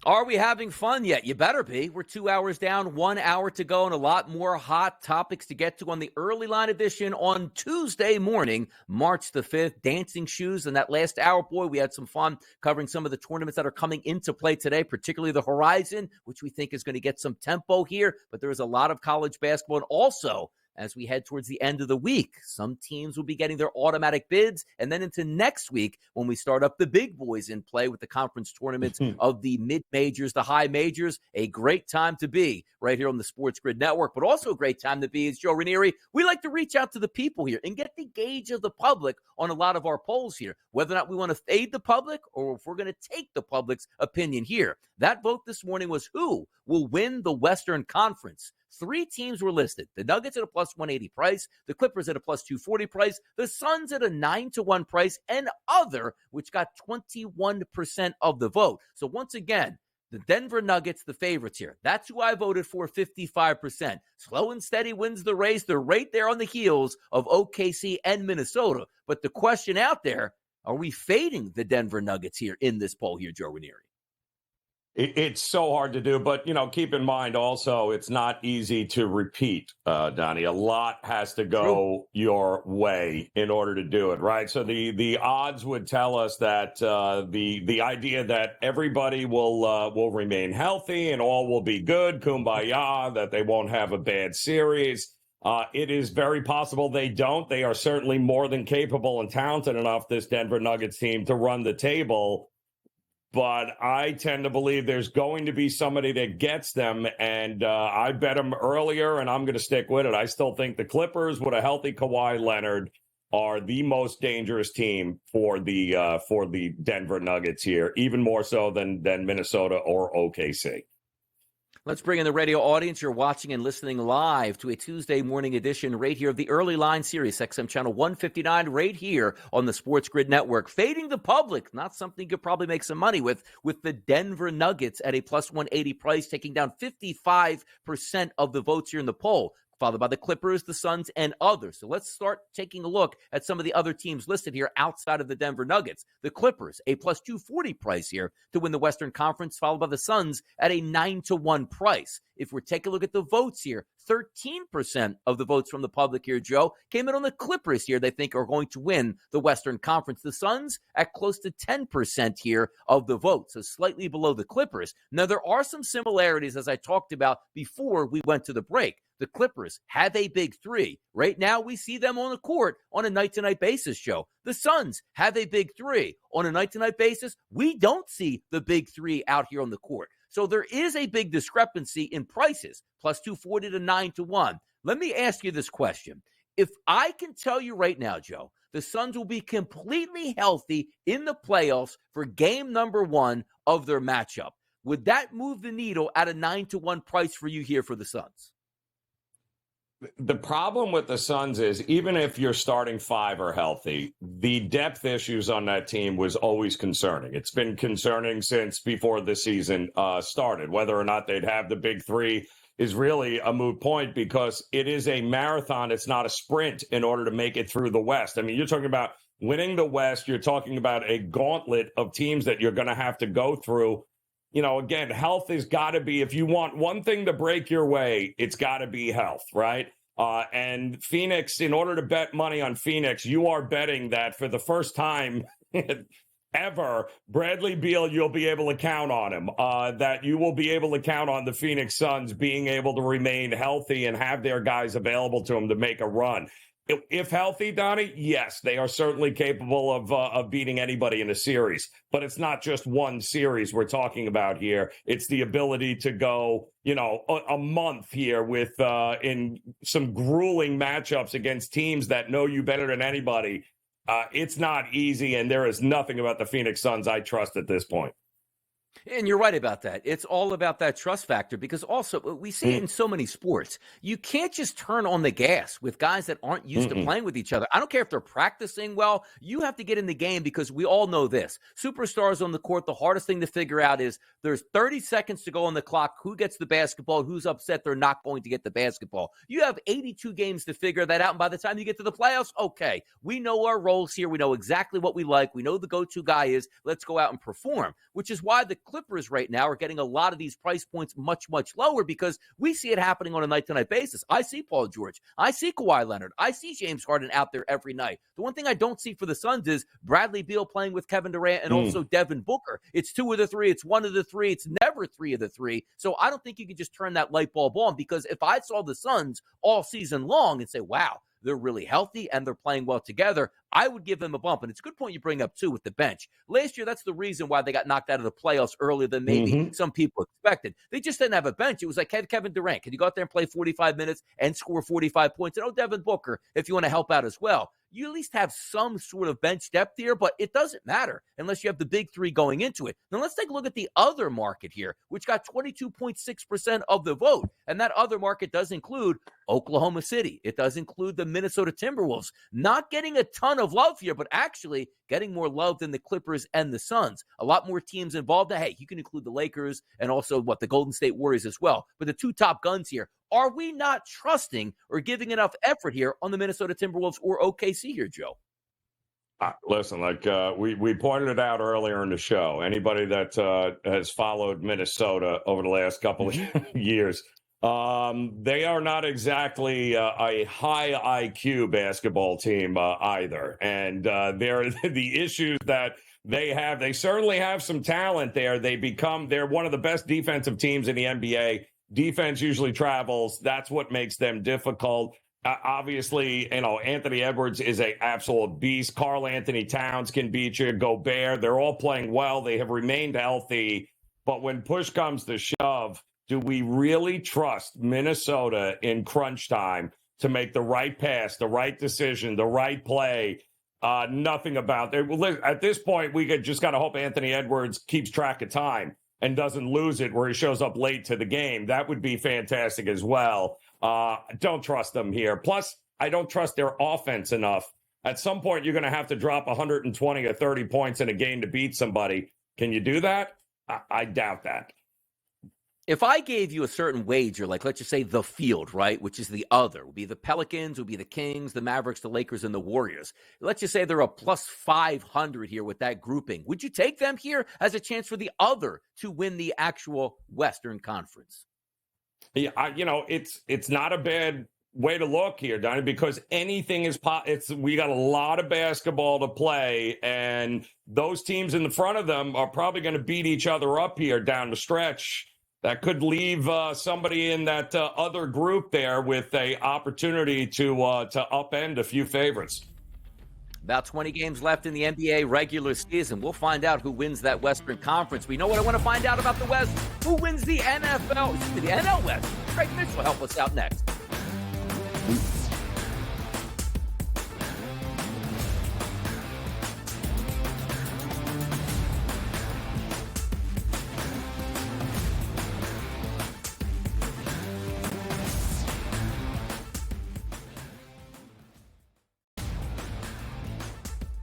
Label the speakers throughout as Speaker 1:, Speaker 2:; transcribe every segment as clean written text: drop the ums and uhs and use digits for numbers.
Speaker 1: Are we having fun yet? You better be. We're 2 hours down, 1 hour to go, and a lot more hot topics to get to on the early line edition on Tuesday morning, March the 5th. Dancing shoes in that last hour. Boy, we had some fun covering some of the tournaments that are coming into play today, particularly the Horizon, which we think is going to get some tempo here. But there is a lot of college basketball, and also, as we head towards the end of the week, some teams will be getting their automatic bids, and then into next week when we start up the big boys in play with the conference tournaments of the mid-majors, the high majors. A great time to be right here on the SportsGrid Network, but also a great time to be, as Joe Ranieri, we like to reach out to the people here and get the gauge of the public on a lot of our polls here, whether or not we want to fade the public or if we're going to take the public's opinion here. That vote this morning was who will win the Western Conference. 3 teams were listed. The Nuggets at a plus 180 price, the Clippers at a plus 240 price, the Suns at a 9-1 price, and other, which got 21% of the vote. So once again, the Denver Nuggets, the favorites here. That's who I voted for, 55%. Slow and steady wins the race. They're right there on the heels of OKC and Minnesota. But the question out there, are we fading the Denver Nuggets here in this poll here, Joe Ranieri?
Speaker 2: It's so hard to do, but, keep in mind also it's not easy to repeat, Donnie. A lot has to go your way in order to do it, right? So the odds would tell us that the idea that everybody will remain healthy and all will be good, kumbaya, that they won't have a bad series. It is very possible they don't. They are certainly more than capable and talented enough, this Denver Nuggets team, to run the table. But I tend to believe there's going to be somebody that gets them, and I bet them earlier, and I'm going to stick with it. I still think the Clippers, with a healthy Kawhi Leonard, are the most dangerous team for the Denver Nuggets here, even more so than Minnesota or OKC.
Speaker 1: Let's bring in the radio audience. You're watching and listening live to a Tuesday morning edition right here of the Early Line Series, XM Channel 159, right here on the SportsGrid Network. Fading the public, not something you could probably make some money with the Denver Nuggets at a plus 180 price, taking down 55% of the votes here in the poll, followed by the Clippers, the Suns, and others. So let's start taking a look at some of the other teams listed here outside of the Denver Nuggets. The Clippers, a plus 240 price here to win the Western Conference, followed by the Suns at a 9-1 price. If we're taking a look at the votes here, 13% of the votes from the public here, Joe, came in on the Clippers here they think are going to win the Western Conference. The Suns at close to 10% here of the vote, so slightly below the Clippers. Now, there are some similarities, as I talked about before we went to the break. The Clippers have a big three. Right now, we see them on the court on a night-to-night basis, Joe. The Suns have a big three. On a night-to-night basis, we don't see the big three out here on the court. So there is a big discrepancy in prices, plus 240 to 9-1. Let me ask you this question. If I can tell you right now, Joe, the Suns will be completely healthy in the playoffs for game number 1 of their matchup, would that move the needle at a 9-1 price for you here for the Suns?
Speaker 2: The problem with the Suns is, even if your starting 5 are healthy, the depth issues on that team was always concerning. It's been concerning since before the season started. Whether or not they'd have the big three is really a moot point, because it is a marathon. It's not a sprint in order to make it through the West. I mean, you're talking about winning the West. You're talking about a gauntlet of teams that you're going to have to go through. Again, health has got to be, if you want one thing to break your way, it's got to be health, right? And Phoenix, in order to bet money on Phoenix, you are betting that for the first time ever, Bradley Beal, you'll be able to count on him, that you will be able to count on the Phoenix Suns being able to remain healthy and have their guys available to them to make a run. If healthy, Donnie, yes, they are certainly capable of beating anybody in a series. But it's not just one series we're talking about here. It's the ability to go, a month here with in some grueling matchups against teams that know you better than anybody. It's not easy, and there is nothing about the Phoenix Suns I trust at this point.
Speaker 1: And you're right about that. It's all about that trust factor, because also we see it in so many sports. You can't just turn on the gas with guys that aren't used to playing with each other. I don't care if they're practicing well. You have to get in the game, because we all know this. Superstars on the court, the hardest thing to figure out is there's 30 seconds to go on the clock. Who gets the basketball? Who's upset they're not going to get the basketball? You have 82 games to figure that out. And by the time you get to the playoffs, okay, we know our roles here. We know exactly what we like. We know the go-to guy is let's go out and perform, which is why the Clippers right now are getting a lot of these price points much, much lower because we see it happening on a night-to-night basis. I see Paul George. I see Kawhi Leonard. I see James Harden out there every night. The one thing I don't see for the Suns is Bradley Beal playing with Kevin Durant and also Devin Booker. It's 2 of the 3. It's 1 of the 3. It's never 3 of the 3. So I don't think you can just turn that light bulb on, because if I saw the Suns all season long and say, wow, they're really healthy and they're playing well together, I would give them a bump. And it's a good point you bring up, too, with the bench. Last year, that's the reason why they got knocked out of the playoffs earlier than maybe some people expected. They just didn't have a bench. It was like, hey, Kevin Durant, can you go out there and play 45 minutes and score 45 points? And Devin Booker, if you want to help out as well. You at least have some sort of bench depth here, but it doesn't matter unless you have the big 3 going into it. Now, let's take a look at the other market here, which got 22.6% of the vote. And that other market does include Oklahoma City. It does include the Minnesota Timberwolves. Not getting a ton of love here, but actually getting more love than the Clippers and the Suns. A lot more teams involved. Hey, you can include the Lakers and also the Golden State Warriors as well. But the 2 top guns here, are we not trusting or giving enough effort here on the Minnesota Timberwolves or OKC here, Joe?
Speaker 2: Listen, we pointed it out earlier in the show. Anybody that has followed Minnesota over the last couple of years, they are not exactly a high IQ basketball team either. And they're the issues that they have. They certainly have some talent there. They're one of the best defensive teams in the NBA. Defense usually travels. That's what makes them difficult. Obviously, Anthony Edwards is an absolute beast. Karl Anthony Towns can beat you. Gobert, they're all playing well. They have remained healthy. But when push comes to shove, do we really trust Minnesota in crunch time to make the right pass, the right decision, the right play? Nothing about it. At this point, we just got to hope Anthony Edwards keeps track of time and doesn't lose it where he shows up late to the game. That would be fantastic as well. Don't trust them here. Plus, I don't trust their offense enough. At some point, you're going to have to drop 120 or 30 points in a game to beat somebody. Can you do that? I doubt that.
Speaker 1: If I gave you a certain wager, like let's just say the field, right, which is the other, would be the Pelicans, would be the Kings, the Mavericks, the Lakers, and the Warriors. Let's just say they're a plus 500 here with that grouping. Would you take them here as a chance for the other to win the actual Western Conference?
Speaker 2: Yeah, it's not a bad way to look here, Donnie, because anything is we got a lot of basketball to play, and those teams in the front of them are probably going to beat each other up here down the stretch. That could leave somebody in that other group there with a opportunity to upend a few favorites.
Speaker 1: About 20 games left in the NBA regular season. We'll find out who wins that Western Conference. We know what I want to find out about the West. Who wins the NL West? Craig Mish will help us out next.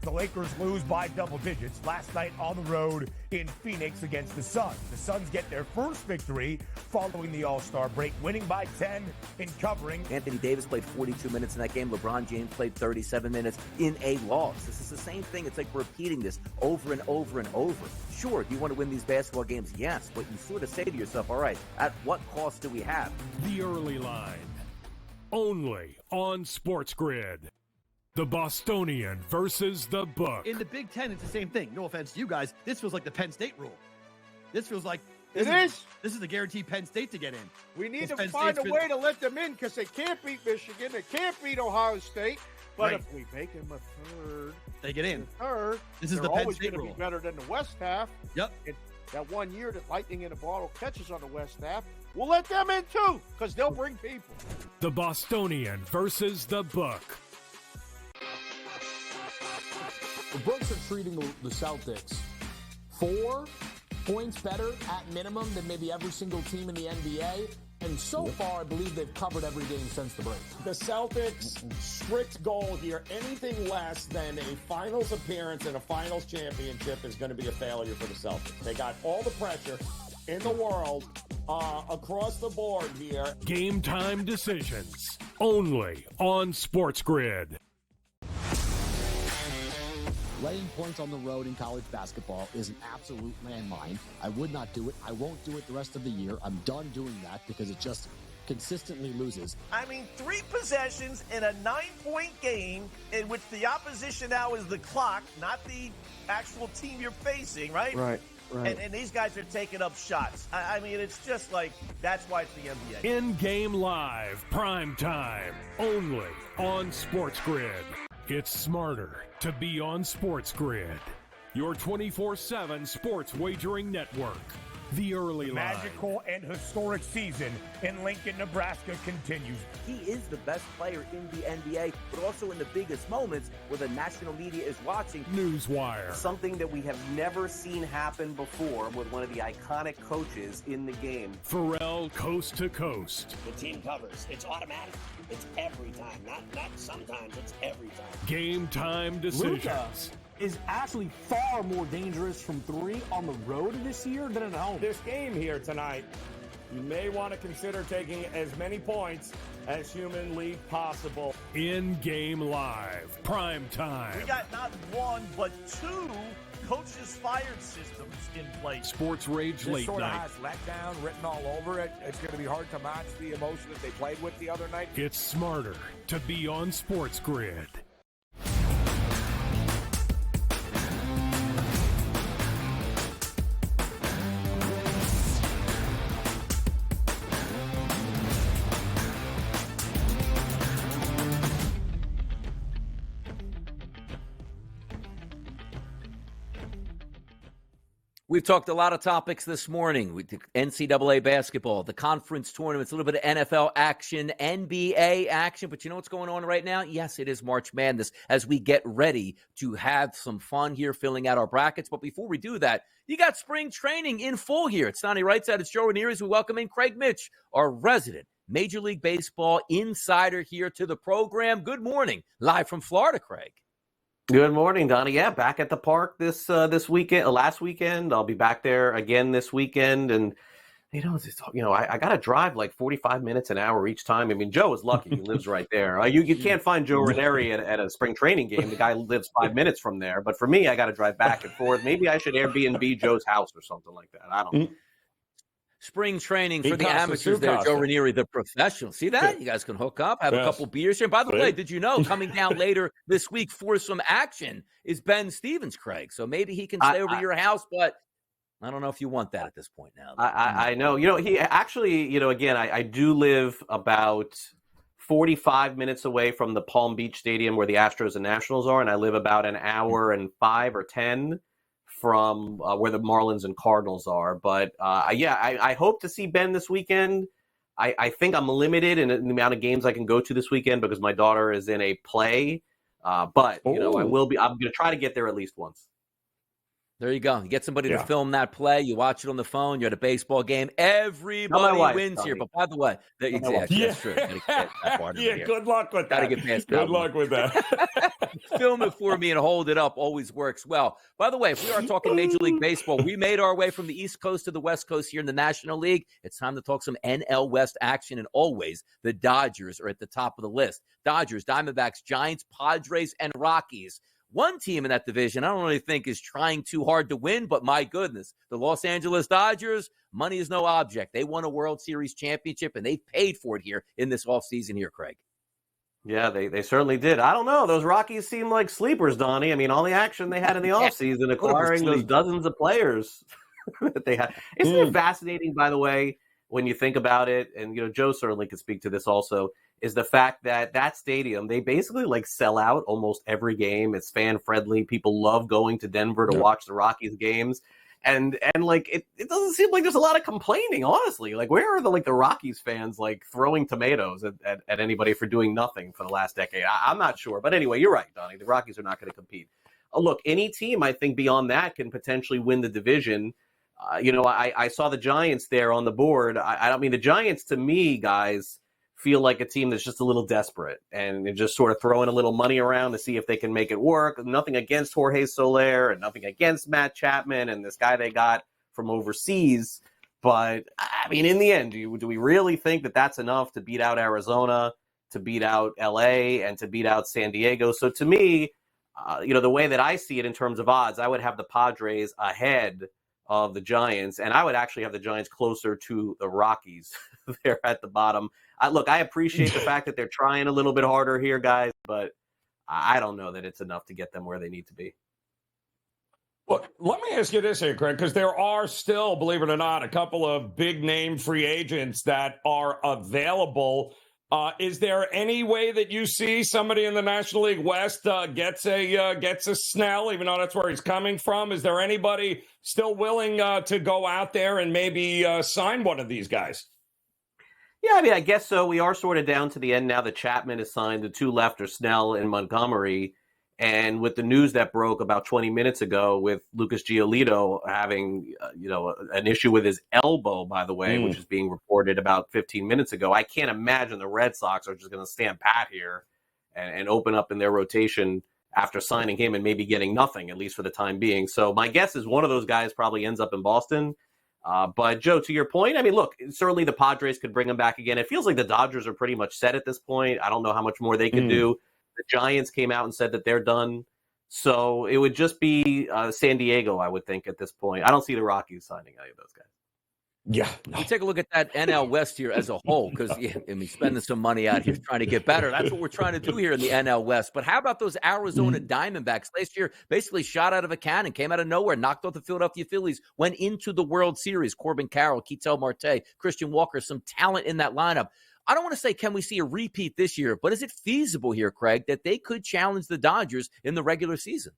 Speaker 3: The Lakers lose by double digits last night on the road in Phoenix against the Suns. The Suns get their first victory following the All-Star break, winning by 10 in covering.
Speaker 1: Anthony Davis played 42 minutes in that game. LeBron James played 37 minutes in a loss. This is the same thing. It's like repeating this over and over and over. Sure, do you want to win these basketball games? Yes, but you sort of say to yourself, all right, at what cost do we have?
Speaker 4: The Early Line, only on SportsGrid. The Bostonian versus the Book.
Speaker 5: In the Big Ten, it's the same thing. No offense to you guys. This feels like the Penn State rule. This feels like
Speaker 6: This
Speaker 5: is the guaranteed Penn State to get in.
Speaker 6: We need to find a way to let them in because they can't beat Michigan. They can't beat Ohio State. But
Speaker 5: Right.
Speaker 6: if we make them a third,
Speaker 5: They get in.
Speaker 6: this
Speaker 5: is the Penn
Speaker 6: always
Speaker 5: State
Speaker 6: going to
Speaker 5: rule.
Speaker 6: be better than the West half.
Speaker 5: Yep.
Speaker 6: And that 1 year that Lightning in a Bottle catches on the West half, we'll let them in too because they'll bring people.
Speaker 4: The Bostonian versus the Book.
Speaker 7: The Books are treating the Celtics 4 points better at minimum than maybe every single team in the NBA. And so far, I believe they've covered every game since the break.
Speaker 8: The Celtics' strict goal here, anything less than a finals appearance and a finals championship is going to be a failure for the Celtics. They got all the pressure in the world across the board here.
Speaker 4: Game time decisions, only on SportsGrid.
Speaker 9: Laying points on the road in college basketball is an absolute landmine. I would not do it. I won't do it the rest of the year. I'm done doing that because it just consistently loses.
Speaker 10: I mean, 3 possessions in a 9-point game in which the opposition now is the clock, not the actual team you're facing, right?
Speaker 11: Right.
Speaker 10: And these guys are taking up shots. I mean, it's just like, that's why it's the NBA.
Speaker 4: In-game live, prime time, only on SportsGrid. It's smarter to be on SportsGrid, your 24/7 sports wagering network. The early line.
Speaker 3: Magical and historic season in Lincoln, Nebraska continues.
Speaker 12: He is the best player in the NBA, but also in the biggest moments where the national media is watching.
Speaker 4: Newswire.
Speaker 13: Something that we have never seen happen before with one of the iconic coaches in the game.
Speaker 4: Pharrell, coast to coast.
Speaker 14: The team covers. It's automatic. It's every time. Not sometimes. It's every time.
Speaker 4: Game time decisions.
Speaker 7: Luka is actually far more dangerous from 3 on the road this year than at home.
Speaker 8: This game here tonight, you may want to consider taking as many points as humanly possible.
Speaker 4: In-game live, prime time.
Speaker 10: We got not 1, but 2 coaches fired systems in place.
Speaker 4: Sports Rage
Speaker 3: This
Speaker 4: Late
Speaker 3: sort of
Speaker 4: Night.
Speaker 3: has letdown written all over it. It's going to be hard to match the emotion that they played with the other night.
Speaker 4: It's smarter to be on SportsGrid.
Speaker 1: We've talked a lot of topics this morning. We took NCAA basketball, the conference tournaments, a little bit of NFL action, NBA action. But you know what's going on right now? Yes, it is March Madness as we get ready to have some fun here filling out our brackets. But before we do that, you got spring training in full here. It's Donnie Rightside. It's Joe Ranieri. We welcome in Craig Mish, our resident Major League Baseball insider here to the program. Good morning. Live from Florida, Craig.
Speaker 11: Good morning, Donnie. Yeah, back at the park this weekend, last weekend. I'll be back there again this weekend, and I got to drive like 45 minutes an hour each time. I mean, Joe is lucky; he lives right there. You can't find Joe Ranieri at a spring training game. The guy lives 5 minutes from there. But for me, I got to drive back and forth. Maybe I should Airbnb Joe's house or something like that. I don't know.
Speaker 1: Spring training for the amateurs there, Joe Ranieri, the professional. See that? You guys can hook up, have a couple beers here. By the way, did you know coming down later this week for some action is Ben Stevens, Craig? So maybe he can stay over your house, but I don't know if you want that at this point now.
Speaker 11: I know. He actually, again, I do live about 45 minutes away from the Palm Beach Stadium where the Astros and Nationals are, and I live about an hour and 5 or 10 from where the Marlins and Cardinals are. But I hope to see Ben this weekend. I think I'm limited in the amount of games I can go to this weekend because my daughter is in a play. But I'm going to try to get there at least once.
Speaker 1: There you go. You get somebody to film that play. You watch it on the phone. You're at a baseball game. Everybody wins here. But by the way, that's true.
Speaker 8: Good luck with that.
Speaker 1: Got to get past
Speaker 8: Good luck with that.
Speaker 1: Film it for me and hold it up. Always works well. By the way, if we are talking Major League Baseball, we made our way from the East Coast to the West Coast here in the National League. It's time to talk some NL West action. And always, the Dodgers are at the top of the list. Dodgers, Diamondbacks, Giants, Padres, and Rockies. One team in that division I don't really think is trying too hard to win, but my goodness, the Los Angeles Dodgers, money is no object. They won a World Series championship, and they paid for it here in this offseason here, Craig.
Speaker 11: Yeah, they certainly did. I don't know. Those Rockies seem like sleepers, Donnie. I mean, all the action they had in the offseason, acquiring those dozens of players that they had. Isn't it fascinating, by the way, when you think about it, and Joe certainly could speak to this also, is the fact that stadium, they basically sell out almost every game. It's fan friendly. People love going to Denver to watch the Rockies games. And it doesn't seem like there's a lot of complaining, honestly. Where are the Rockies fans throwing tomatoes at anybody for doing nothing for the last decade? I'm not sure. But anyway, you're right, Donnie. The Rockies are not going to compete. Look, any team I think beyond that can potentially win the division. I saw the Giants there on the board. I mean, the Giants to me, guys, feel like a team that's just a little desperate and just sort of throwing a little money around to see if they can make it work. Nothing against Jorge Soler and nothing against Matt Chapman and this guy they got from overseas. But, I mean, in the end, do we really think that that's enough to beat out Arizona, to beat out L.A., and to beat out San Diego? So to me, the way that I see it in terms of odds, I would have the Padres ahead of the Giants, and I would actually have the Giants closer to the Rockies. They're at the bottom. I appreciate the fact that they're trying a little bit harder here, guys, but I don't know that it's enough to get them where they need to be.
Speaker 2: Well, let me ask you this here, Craig, because there are still, believe it or not, a couple of big-name free agents that are available. Is there any way that you see somebody in the National League West gets a Snell, even though that's where he's coming from? Is there anybody still willing to go out there and maybe sign one of these guys?
Speaker 11: Yeah, I mean, I guess so. We are sort of down to the end now. The Chapman is signed, the two left are Snell and Montgomery. And with the news that broke about 20 minutes ago with Lucas Giolito having, an issue with his elbow, by the way, which is being reported about 15 minutes ago, I can't imagine the Red Sox are just going to stand pat here and open up in their rotation after signing him and maybe getting nothing, at least for the time being. So my guess is one of those guys probably ends up in Boston. But, Joe, to your point, I mean, look, certainly the Padres could bring him back again. It feels like the Dodgers are pretty much set at this point. I don't know how much more they can do. The Giants came out and said that they're done. So it would just be San Diego, I would think, at this point. I don't see the Rockies signing any of those guys.
Speaker 2: Yeah.
Speaker 1: No. You take a look at that NL West here as a whole, because spending some money out here trying to get better. That's what we're trying to do here in the NL West. But how about those Arizona Diamondbacks? Last year, basically shot out of a cannon, came out of nowhere, knocked off the Philadelphia Phillies, went into the World Series. Corbin Carroll, Ketel Marte, Christian Walker, some talent in that lineup. I don't want to say, can we see a repeat this year, but is it feasible here, Craig, that they could challenge the Dodgers in the regular season?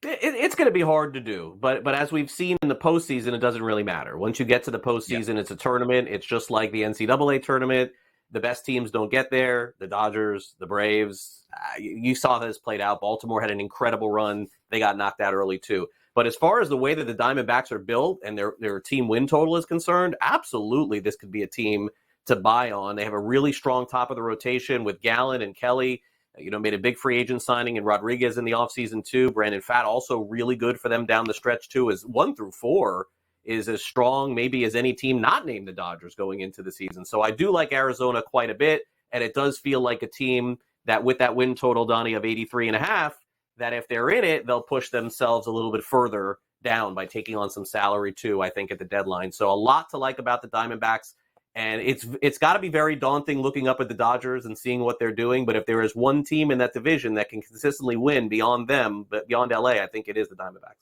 Speaker 11: It's going to be hard to do, but as we've seen in the postseason, it doesn't really matter. Once you get to the postseason, It's a tournament. It's just like the NCAA tournament. The best teams don't get there. The Dodgers, the Braves, you saw this played out. Baltimore had an incredible run. They got knocked out early too. But as far as the way that the Diamondbacks are built and their team win total is concerned, absolutely this could be a team to buy on. They have a really strong top of the rotation with Gallen and Kelly, made a big free agent signing in Rodriguez in the offseason too. Brandon Pfaadt also really good for them down the stretch too, as 1 through 4 is as strong maybe as any team not named the Dodgers going into the season. So I do like Arizona quite a bit. And it does feel like a team that with that win total, Donnie, of 83.5, that if they're in it, they'll push themselves a little bit further down by taking on some salary too, I think, at the deadline. So a lot to like about the Diamondbacks. And it's got to be very daunting looking up at the Dodgers and seeing what they're doing. But if there is one team in that division that can consistently win beyond them, but beyond LA, I think it is the Diamondbacks.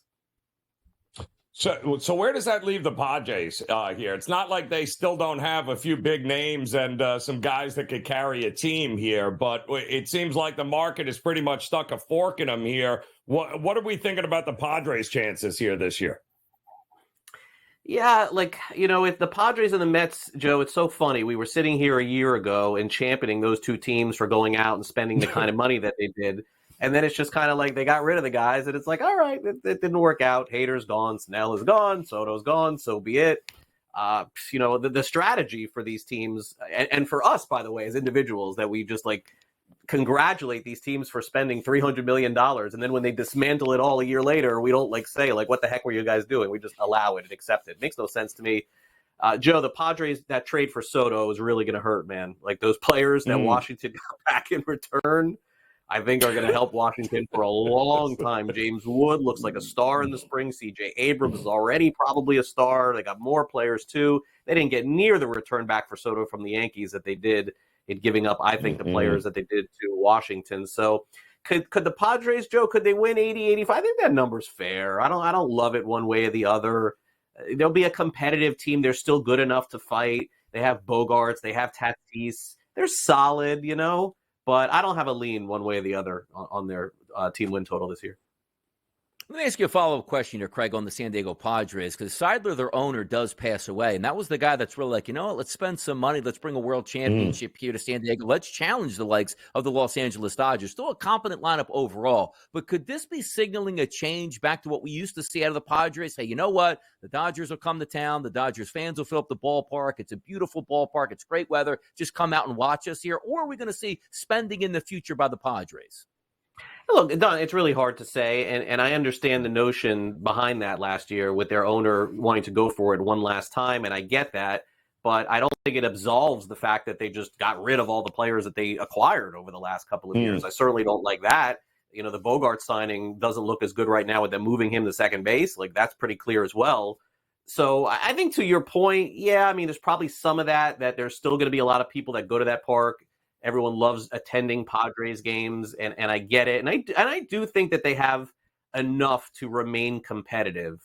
Speaker 2: So where does that leave the Padres here? It's not like they still don't have a few big names and some guys that could carry a team here, but it seems like the market has pretty much stuck a fork in them here. What are we thinking about the Padres' chances here this year?
Speaker 11: Yeah, if the Padres and the Mets, Joe, it's so funny. We were sitting here a year ago and championing those two teams for going out and spending the kind of money that they did. And then it's just kind of like they got rid of the guys, and it's like, all right, it didn't work out. Hader's gone, Snell is gone, Soto's gone, so be it. The strategy for these teams, and for us, by the way, as individuals, that we just congratulate these teams for spending $300 million. And then when they dismantle it all a year later, we don't say, what the heck were you guys doing? We just allow it and accept it. Makes no sense to me. Joe, the Padres, that trade for Soto is really going to hurt, man. Those players that Washington got back in return, I think are going to help Washington for a long time. James Wood looks like a star in the spring. C.J. Abrams is already probably a star. They got more players too. They didn't get near the return back for Soto from the Yankees that they did in giving up, I think, the players that they did to Washington. So could the Padres, Joe, could they win 80, 85? I think that number's fair. I don't love it one way or the other. There'll be a competitive team. They're still good enough to fight. They have Bogarts. They have Tatis. They're solid, but I don't have a lean one way or the other on their team win total this year.
Speaker 1: Let me ask you a follow-up question here, Craig, on the San Diego Padres, because Seidler, their owner, does pass away. And that was the guy that's really like, let's spend some money. Let's bring a world championship here to San Diego. Let's challenge the likes of the Los Angeles Dodgers. Still a competent lineup overall. But could this be signaling a change back to what we used to see out of the Padres? Hey, you know what? The Dodgers will come to town. The Dodgers fans will fill up the ballpark. It's a beautiful ballpark. It's great weather. Just come out and watch us here. Or are we going to see spending in the future by the Padres?
Speaker 11: Look, Don, it's really hard to say, and I understand the notion behind that last year with their owner wanting to go for it one last time, and I get that, but I don't think it absolves the fact that they just got rid of all the players that they acquired over the last couple of years. I certainly don't like that. The Bogart signing doesn't look as good right now with them moving him to second base. Like, that's pretty clear as well. So I think to your point, there's probably some of that there's still going to be a lot of people that go to that park. Everyone loves attending Padres games, and I get it. And I do think that they have enough to remain competitive.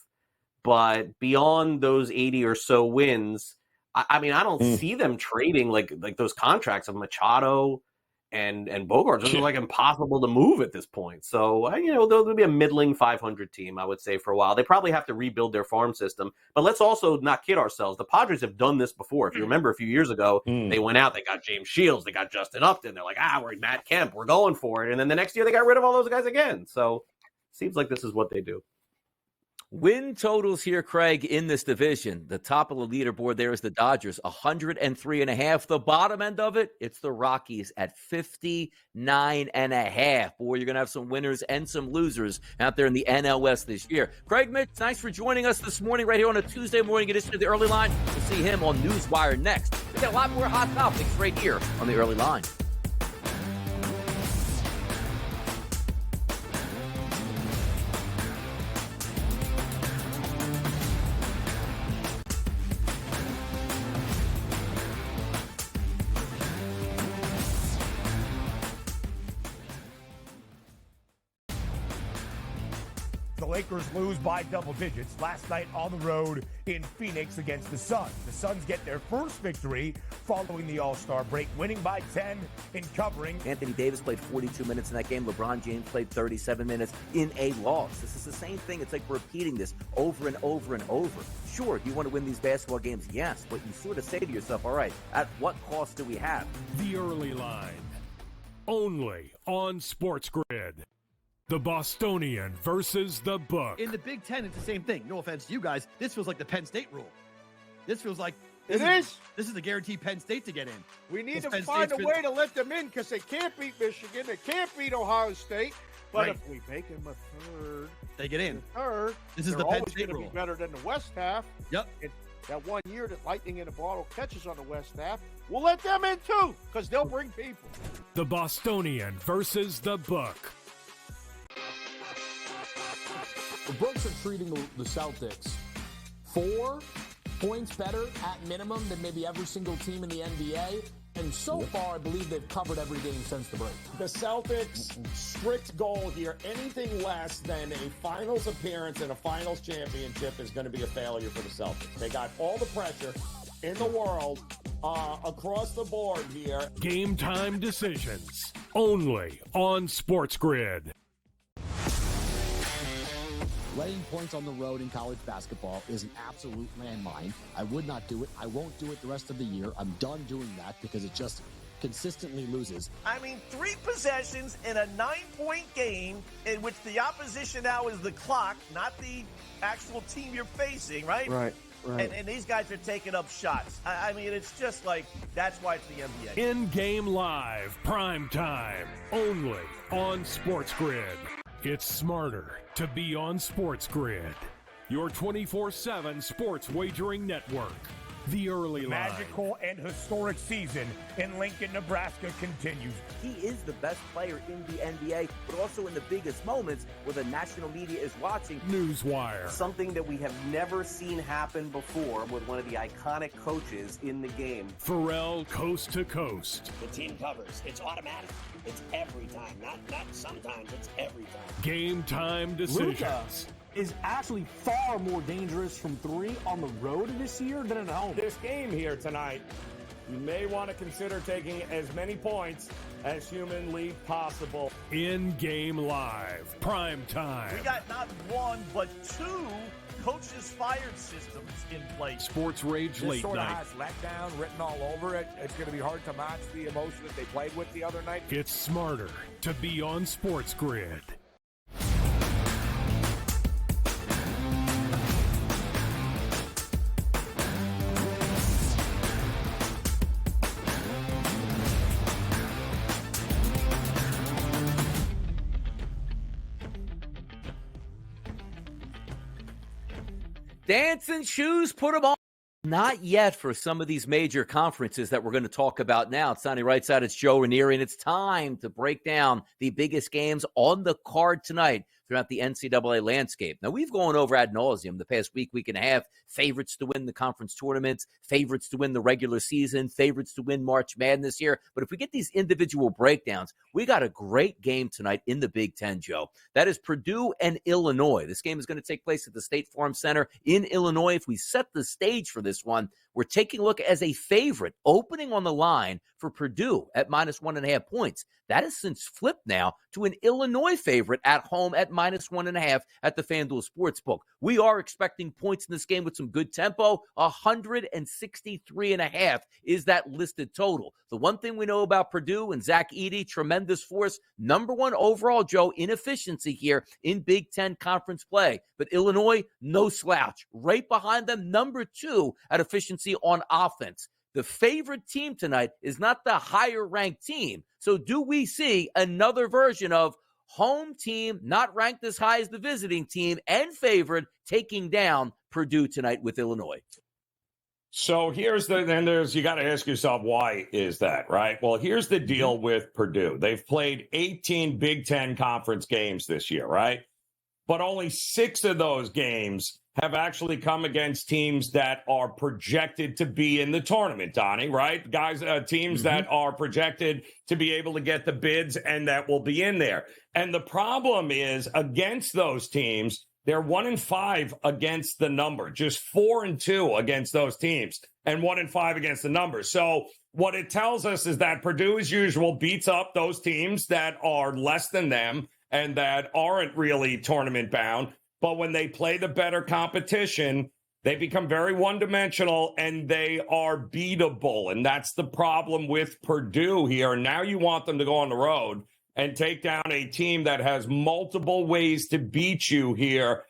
Speaker 11: But beyond those 80 or so wins, I don't see them trading like those contracts of Machado and Bogarts. Those are like impossible to move at this point. So, they'll be a middling 500 team, I would say, for a while. They probably have to rebuild their farm system. But let's also not kid ourselves. The Padres have done this before. If you remember a few years ago, they went out, they got James Shields, they got Justin Upton. They're like, we're Matt Kemp, we're going for it. And then the next year they got rid of all those guys again. So seems like this is what they do.
Speaker 1: Win totals here, Craig, in this division. The top of the leaderboard there is the Dodgers, 103.5. The bottom end of it, it's the Rockies at 59.5. Boy, you're going to have some winners and some losers out there in the NL West this year. Craig Mish, thanks for joining us this morning right here on a Tuesday morning edition of The Early Line. We'll see him on Newswire next. We got a lot more hot topics right here on The Early Line.
Speaker 3: The Lakers lose by double digits last night on the road in Phoenix against the Suns. The Suns get their first victory following the All-Star break, winning by 10 in covering.
Speaker 12: Anthony Davis played 42 minutes in that game. LeBron James played 37 minutes in a loss. This is the same thing. It's like repeating this over and over and over. Sure, you want to win these basketball games? Yes, but you sort of say to yourself, all right, at what cost do we have?
Speaker 4: The Early Line, only on SportsGrid. The Bostonian versus the Book.
Speaker 5: In the Big Ten, it's the same thing. No offense to you guys. This feels like the Penn State rule. This feels like this is the guaranteed Penn State to get in.
Speaker 6: We need to find a way to let them in because they can't beat Michigan. They can't beat Ohio State. But if we make them a third,
Speaker 5: they get in.
Speaker 6: Third,
Speaker 5: this is the Penn State
Speaker 6: rule. Be better than the West half.
Speaker 5: Yep.
Speaker 6: That 1 year that lightning in a bottle catches on the West half, we'll let them in too because they'll bring people.
Speaker 4: The Bostonian versus the Book.
Speaker 7: The Bucks are treating the Celtics 4 points better at minimum than maybe every single team in the NBA. And so far, I believe they've covered every game since the break.
Speaker 8: The Celtics' strict goal here, anything less than a finals appearance and a finals championship is going to be a failure for the Celtics. They got all the pressure in the world across the board here.
Speaker 4: Game time decisions, only on SportsGrid.
Speaker 9: Laying points on the road in college basketball is an absolute landmine. I would not do it. I won't do it the rest of the year. I'm done doing that because it just consistently loses.
Speaker 10: I mean, 3 possessions in a 9-point game in which the opposition now is the clock, not the actual team you're facing, right?
Speaker 6: Right.
Speaker 10: And these guys are taking up shots. I mean, it's just like, that's why it's the NBA.
Speaker 4: In-game live, prime time, only on SportsGrid. It's smarter to be on SportsGrid, your 24/7 sports wagering network. The Early Line.
Speaker 3: Magical and historic season in Lincoln, Nebraska continues.
Speaker 12: He is the best player in the NBA, but also in the biggest moments where the national media is watching.
Speaker 4: Newswire.
Speaker 13: Something that we have never seen happen before with one of the iconic coaches in the game.
Speaker 4: Pharrell, coast to coast.
Speaker 14: The team covers. It's automatic. It's every time. Not sometimes. It's every time.
Speaker 4: Game time decisions.
Speaker 15: Luka is actually far more dangerous from 3 on the road this year than at home.
Speaker 8: This game here tonight, you may want to consider taking as many points as humanly possible.
Speaker 4: In-game live, prime time.
Speaker 10: We got not 1, but 2 coaches fired systems in place.
Speaker 4: Sports Rage Late
Speaker 3: Sort of
Speaker 4: Night.
Speaker 3: has letdown written all over it. It's going to be hard to match the emotion that they played with the other night.
Speaker 4: It's smarter to be on SportsGrid.
Speaker 1: Dancing shoes, put them on. Not yet for some of these major conferences that we're going to talk about now. It's Donnie right side, it's Joe Ranieri, and it's time to break down the biggest games on the card tonight throughout the NCAA landscape. Now, we've gone over ad nauseum the past week and a half, favorites to win the conference tournaments, favorites to win the regular season, favorites to win March Madness here. But if we get these individual breakdowns, we got a great game tonight in the Big Ten, Joe. That is Purdue and Illinois. This game is going to take place at the State Farm Center in Illinois. If we set the stage for this one, we're taking a look as a favorite, opening on the line for Purdue at -1.5 points. That has since flipped now to an Illinois favorite at home at -1.5 at the FanDuel Sportsbook. We are expecting points in this game with some good tempo. 163.5 is that listed total. The one thing we know about Purdue and Zach Edey, tremendous force, number one overall, Joe, in efficiency here in Big Ten conference play. But Illinois, no slouch. Right behind them, number two at efficiency on offense. The favorite team tonight is not the higher-ranked team. So do we see another version of home team not ranked as high as the visiting team and favored taking down Purdue tonight with Illinois?
Speaker 2: So you got to ask yourself, why is that, right? Well, here's the deal with Purdue. They've played 18 Big Ten conference games this year, right? But only 6 of those games have actually come against teams that are projected to be in the tournament, Donnie, right? Guys, teams that are projected to be able to get the bids and that will be in there. And the problem is, against those teams, they're 1-5 against the number, just 4-2 against those teams, and 1-5 against the number. So what it tells us is that Purdue, as usual, beats up those teams that are less than them and that aren't really tournament bound. But when they play the better competition, they become very one-dimensional and they are beatable. And that's the problem with Purdue here. Now you want them to go on the road and take down a team that has multiple ways to beat you here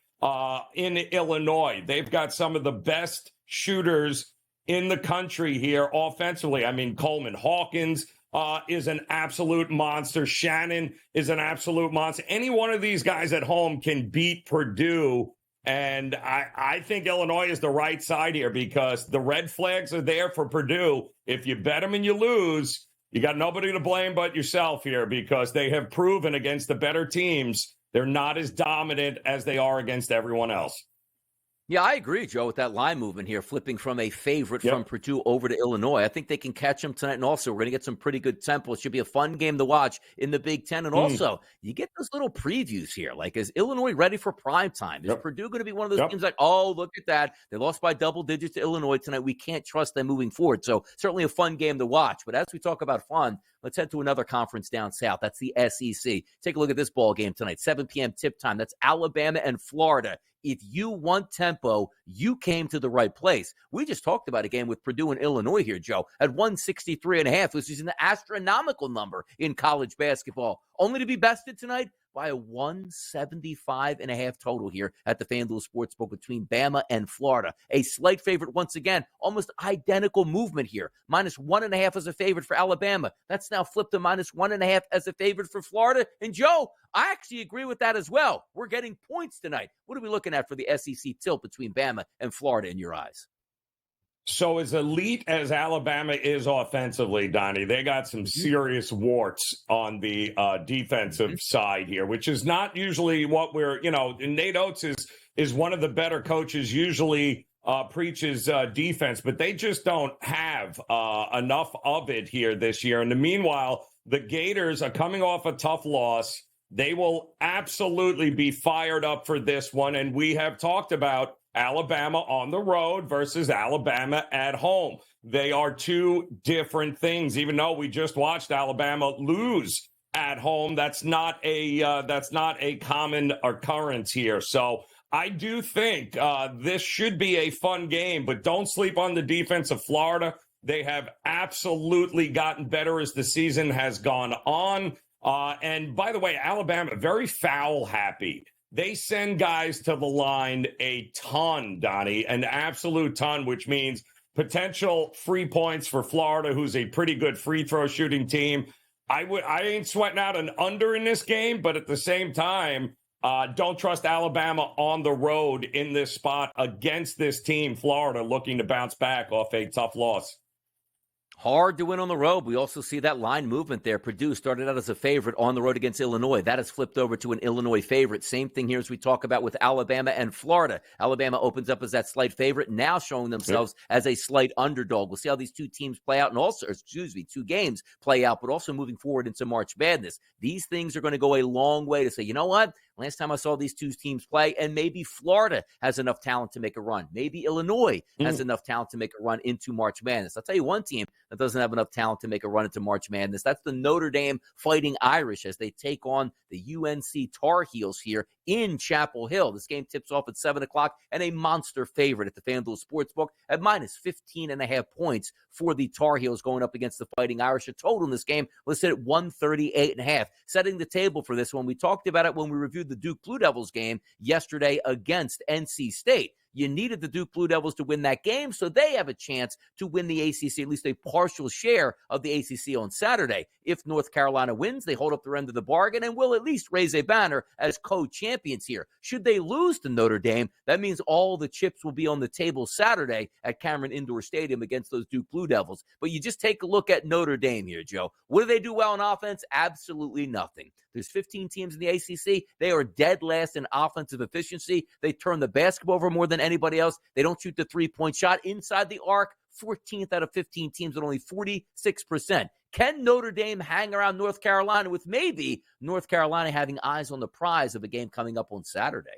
Speaker 2: in Illinois. They've got some of the best shooters in the country here offensively. I mean, Coleman Hawkins is an absolute monster. Shannon is an absolute monster. Any one of these guys at home can beat Purdue. And I think Illinois is the right side here because the red flags are there for Purdue. If you bet them and you lose, you got nobody to blame but yourself here because they have proven against the better teams they're not as dominant as they are against everyone else.
Speaker 1: Yeah, I agree, Joe, with that line movement here, flipping from a favorite from Purdue over to Illinois. I think they can catch them tonight, and also we're going to get some pretty good tempo. It should be a fun game to watch in the Big Ten. And also, you get those little previews here. Like, is Illinois ready for prime time? Is Purdue going to be one of those teams like, oh, look at that. They lost by double digits to Illinois tonight. We can't trust them moving forward. So certainly a fun game to watch. But as we talk about fun, let's head to another conference down south. That's the SEC. Take a look at this ball game tonight, 7 p.m. tip time. That's Alabama and Florida. If you want tempo, you came to the right place. We just talked about a game with Purdue and Illinois here, Joe, at 163.5, which is an astronomical number in college basketball, only to be bested tonight by a 175.5 total here at the FanDuel Sportsbook between Bama and Florida. A slight favorite once again, almost identical movement here. -1.5 as a favorite for Alabama. That's now flipped to -1.5 as a favorite for Florida. And Joe, I actually agree with that as well. We're getting points tonight. What are we looking at for the SEC tilt between Bama and Florida in your eyes?
Speaker 2: So as elite as Alabama is offensively, Donnie, they got some serious warts on the defensive side here, which is not usually what we're, Nate Oates is one of the better coaches, usually preaches defense, but they just don't have enough of it here this year. And meanwhile, the Gators are coming off a tough loss. They will absolutely be fired up for this one. And we have talked about Alabama on the road versus Alabama at home. They are two different things. Even though we just watched Alabama lose at home, that's not a common occurrence here. So I do think this should be a fun game, but don't sleep on the defense of Florida. They have absolutely gotten better as the season has gone on. And by the way, Alabama, very foul happy. They send guys to the line a ton, Donnie, an absolute ton, which means potential free points for Florida, who's a pretty good free throw shooting team. I ain't sweating out an under in this game, but at the same time, Don't trust Alabama on the road in this spot against this team, Florida, looking to bounce back off a tough loss.
Speaker 1: Hard to win on the road. We also see that line movement there. Purdue started out as a favorite on the road against Illinois. That has flipped over to an Illinois favorite. Same thing here as we talk about with Alabama and Florida. Alabama opens up as that slight favorite, now showing themselves as a slight underdog. We'll see how these two teams play out, and also, two games play out, but also moving forward into March Madness. These things are going to go a long way to say, you know what? Last time I saw these two teams play, and maybe Florida has enough talent to make a run. Maybe Illinois has enough talent to make a run into March Madness. I'll tell you one team that doesn't have enough talent to make a run into March Madness. That's the Notre Dame Fighting Irish as they take on the UNC Tar Heels here in Chapel Hill. This game tips off at 7 o'clock and a monster favorite at the FanDuel Sportsbook at minus 15.5 points for the Tar Heels going up against the Fighting Irish. A total in this game listed at 138.5. Setting the table for this one, we talked about it when we reviewed the Duke Blue Devils game yesterday against NC State. You needed the Duke Blue Devils to win that game, so they have a chance to win the ACC, at least a partial share of the ACC on Saturday. If North Carolina wins, they hold up their end of the bargain and will at least raise a banner as co-champions here. Should they lose to Notre Dame, that means all the chips will be on the table Saturday at Cameron Indoor Stadium against those Duke Blue Devils. But you just take a look at Notre Dame here, Joe. What do they do well on offense? Absolutely nothing. There's 15 teams in the ACC. They are dead last in offensive efficiency. They turn the basketball over more than anybody else. They don't shoot the three-point shot inside the arc. 14th out of 15 teams at only 46%. Can Notre Dame hang around North Carolina with maybe North Carolina having eyes on the prize of a game coming up on Saturday?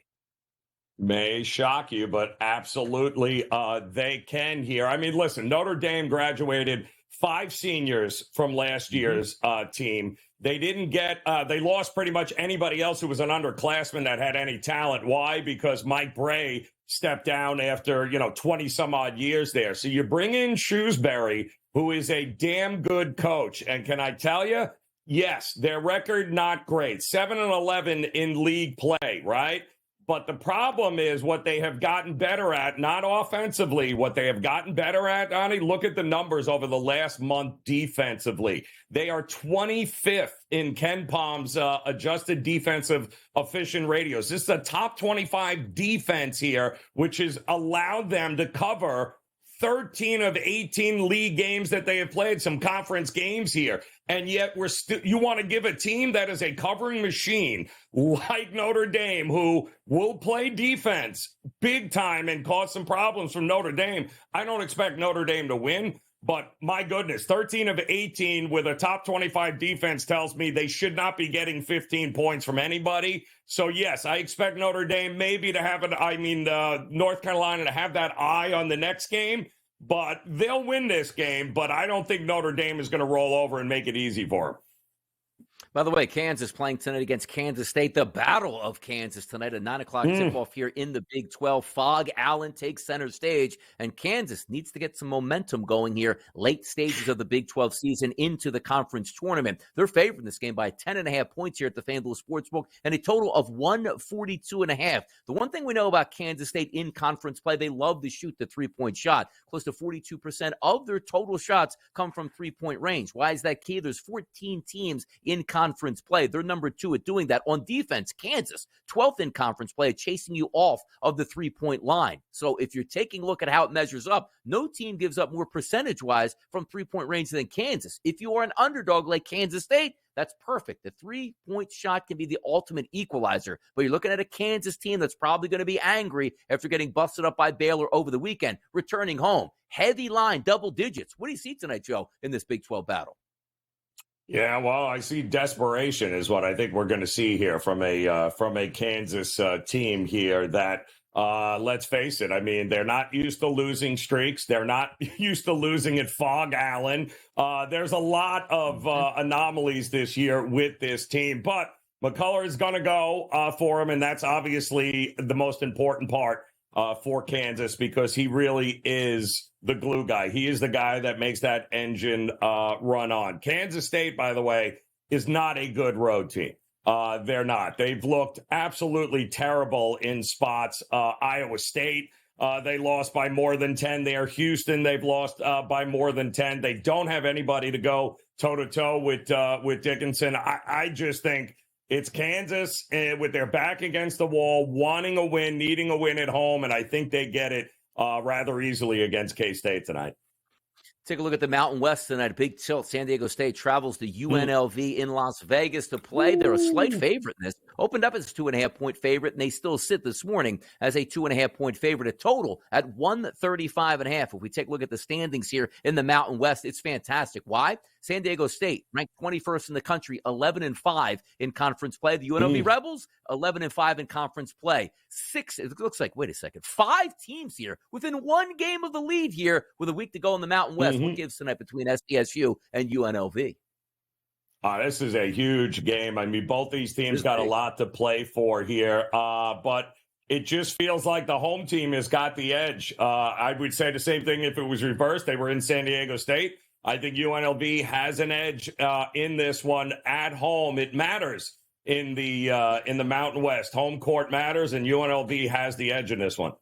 Speaker 2: May shock you, but absolutely they can here. I mean, listen, Notre Dame graduated 5 seniors from last year's team. They didn't get, they lost pretty much anybody else who was an underclassman that had any talent. Why? Because Mike Bray stepped down after, 20 some odd years there. So you bring in Shrewsbury, who is a damn good coach. And can I tell you, yes, their record, not great. 7-11 in league play, right? But the problem is what they have gotten better at, not offensively, what they have gotten better at, Donnie, look at the numbers over the last month defensively. They are 25th in Ken Palm's adjusted defensive efficient ratios. This is a top 25 defense here, which has allowed them to cover 13 of 18 league games that they have played, some conference games here. And yet you want to give a team that is a covering machine like Notre Dame, who will play defense big time and cause some problems from Notre Dame. I don't expect Notre Dame to win, but my goodness, 13 of 18 with a top 25 defense tells me they should not be getting 15 points from anybody. So yes, I expect Notre Dame maybe to have North Carolina to have that eye on the next game. But they'll win this game, but I don't think Notre Dame is going to roll over and make it easy for them.
Speaker 1: By the way, Kansas playing tonight against Kansas State. The Battle of Kansas tonight at 9 o'clock tip-off here in the Big 12. Fog Allen takes center stage, and Kansas needs to get some momentum going here late stages of the Big 12 season into the conference tournament. They're favored in this game by 10.5 points here at the FanDuel Sportsbook and a total of 142.5. The one thing we know about Kansas State in conference play, they love to shoot the three-point shot. Close to 42% of their total shots come from three-point range. Why is that key? There's 14 teams in conference play. They're number 2 at doing that. On defense, Kansas, 12th in conference play at chasing you off of the three-point line. So if you're taking a look at how it measures up, no team gives up more percentage-wise from three-point range than Kansas. If you are an underdog like Kansas State, that's perfect. The three-point shot can be the ultimate equalizer. But you're looking at a Kansas team that's probably going to be angry after getting busted up by Baylor over the weekend, returning home. Heavy line, double digits. What do you see tonight, Joe, in this Big 12 battle?
Speaker 2: Yeah, well, I see desperation is what I think we're going to see here from a Kansas team here that, let's face it, I mean, they're not used to losing streaks. They're not used to losing at Fog Allen. There's a lot of anomalies this year with this team, but McCullough is going to go for him, and that's obviously the most important part for Kansas because he really is the glue guy. He is the guy that makes that engine run on. Kansas State, by the way, is not a good road team. They're not. They've looked absolutely terrible in spots. Iowa State, they lost by more than 10 there. Houston, they've lost by more than 10. They don't have anybody to go toe-to-toe with Dickinson. I just think It's Kansas with their back against the wall, wanting a win, needing a win at home, and I think they get it rather easily against K-State tonight.
Speaker 1: Take a look at the Mountain West tonight. A big tilt. San Diego State travels to UNLV in Las Vegas to play. They're a slight favorite in this. Opened up as a 2.5-point favorite, and they still sit this morning as a 2.5-point favorite. A total at 135.5. If we take a look at the standings here in the Mountain West, it's fantastic. Why? San Diego State ranked 21st in the country, 11-5 in conference play. The UNLV Rebels, 11-5 in conference play. It looks like, wait a second, 5 teams here within one game of the lead here with a week to go in the Mountain West. What gives tonight between SDSU and UNLV?
Speaker 2: This is a huge game. I mean, both these teams got a lot to play for here, but it just feels like the home team has got the edge. I would say the same thing if it was reversed. They were in San Diego State. I think UNLV has an edge in this one at home. It matters in the Mountain West. Home court matters, and UNLV has the edge in this one.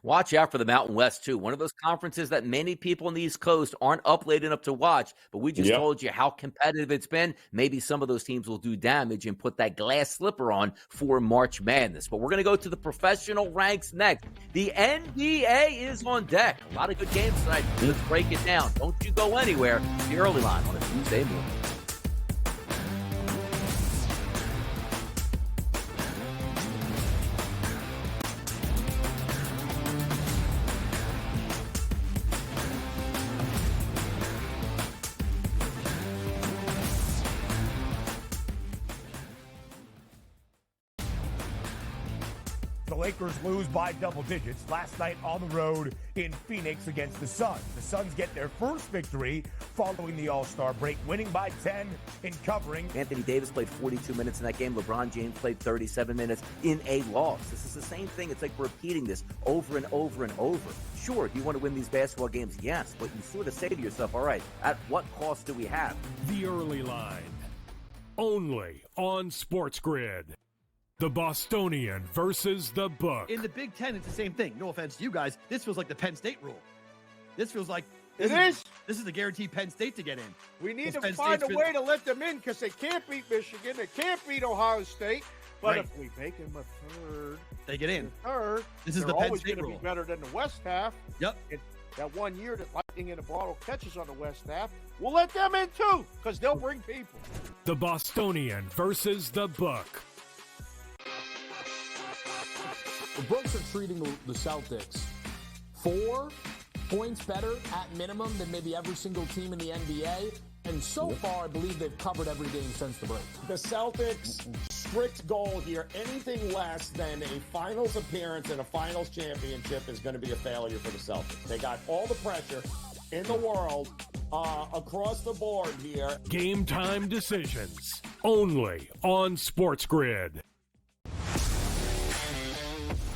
Speaker 1: Watch out for the Mountain West, too. One of those conferences that many people on the East Coast aren't up late enough to watch, but we just told you how competitive it's been. Maybe some of those teams will do damage and put that glass slipper on for March Madness. But we're going to go to the professional ranks next. The NBA is on deck. A lot of good games tonight. Let's break it down. Don't you go anywhere. The early line on a Tuesday morning.
Speaker 3: The Lakers lose by double digits last night on the road in Phoenix against the Suns. The Suns get their first victory following the All-Star break, winning by 10 in covering.
Speaker 12: Anthony Davis played 42 minutes in that game. LeBron James played 37 minutes in a loss. This is the same thing. It's like repeating this over and over and over. Sure, do you want to win these basketball games? Yes, but you sort of say to yourself, all right, at what cost do we have?
Speaker 4: The early line, only on SportsGrid. The Bostonian versus the Book.
Speaker 5: In the Big Ten, it's the same thing. No offense to you guys. This feels like the Penn State rule. This feels like this is the guaranteed Penn State to get in.
Speaker 6: We need to find a way to let them in because they can't beat Michigan. They can't beat Ohio State. But if we make them a third,
Speaker 5: they get in.
Speaker 6: Third,
Speaker 5: this is the Penn State
Speaker 6: rule. Be better than the West half.
Speaker 5: Yep.
Speaker 6: That 1 year that Lightning in a Bottle catches on the West half, we'll let them in too because they'll bring people.
Speaker 4: The Bostonian versus the Book.
Speaker 7: The books are treating the Celtics 4 points better at minimum than maybe every single team in the NBA. And so far, I believe they've covered every game since the break.
Speaker 8: The Celtics' strict goal here, anything less than a finals appearance and a finals championship is going to be a failure for the Celtics. They got all the pressure in the world across the board here.
Speaker 4: Game time decisions, only on SportsGrid.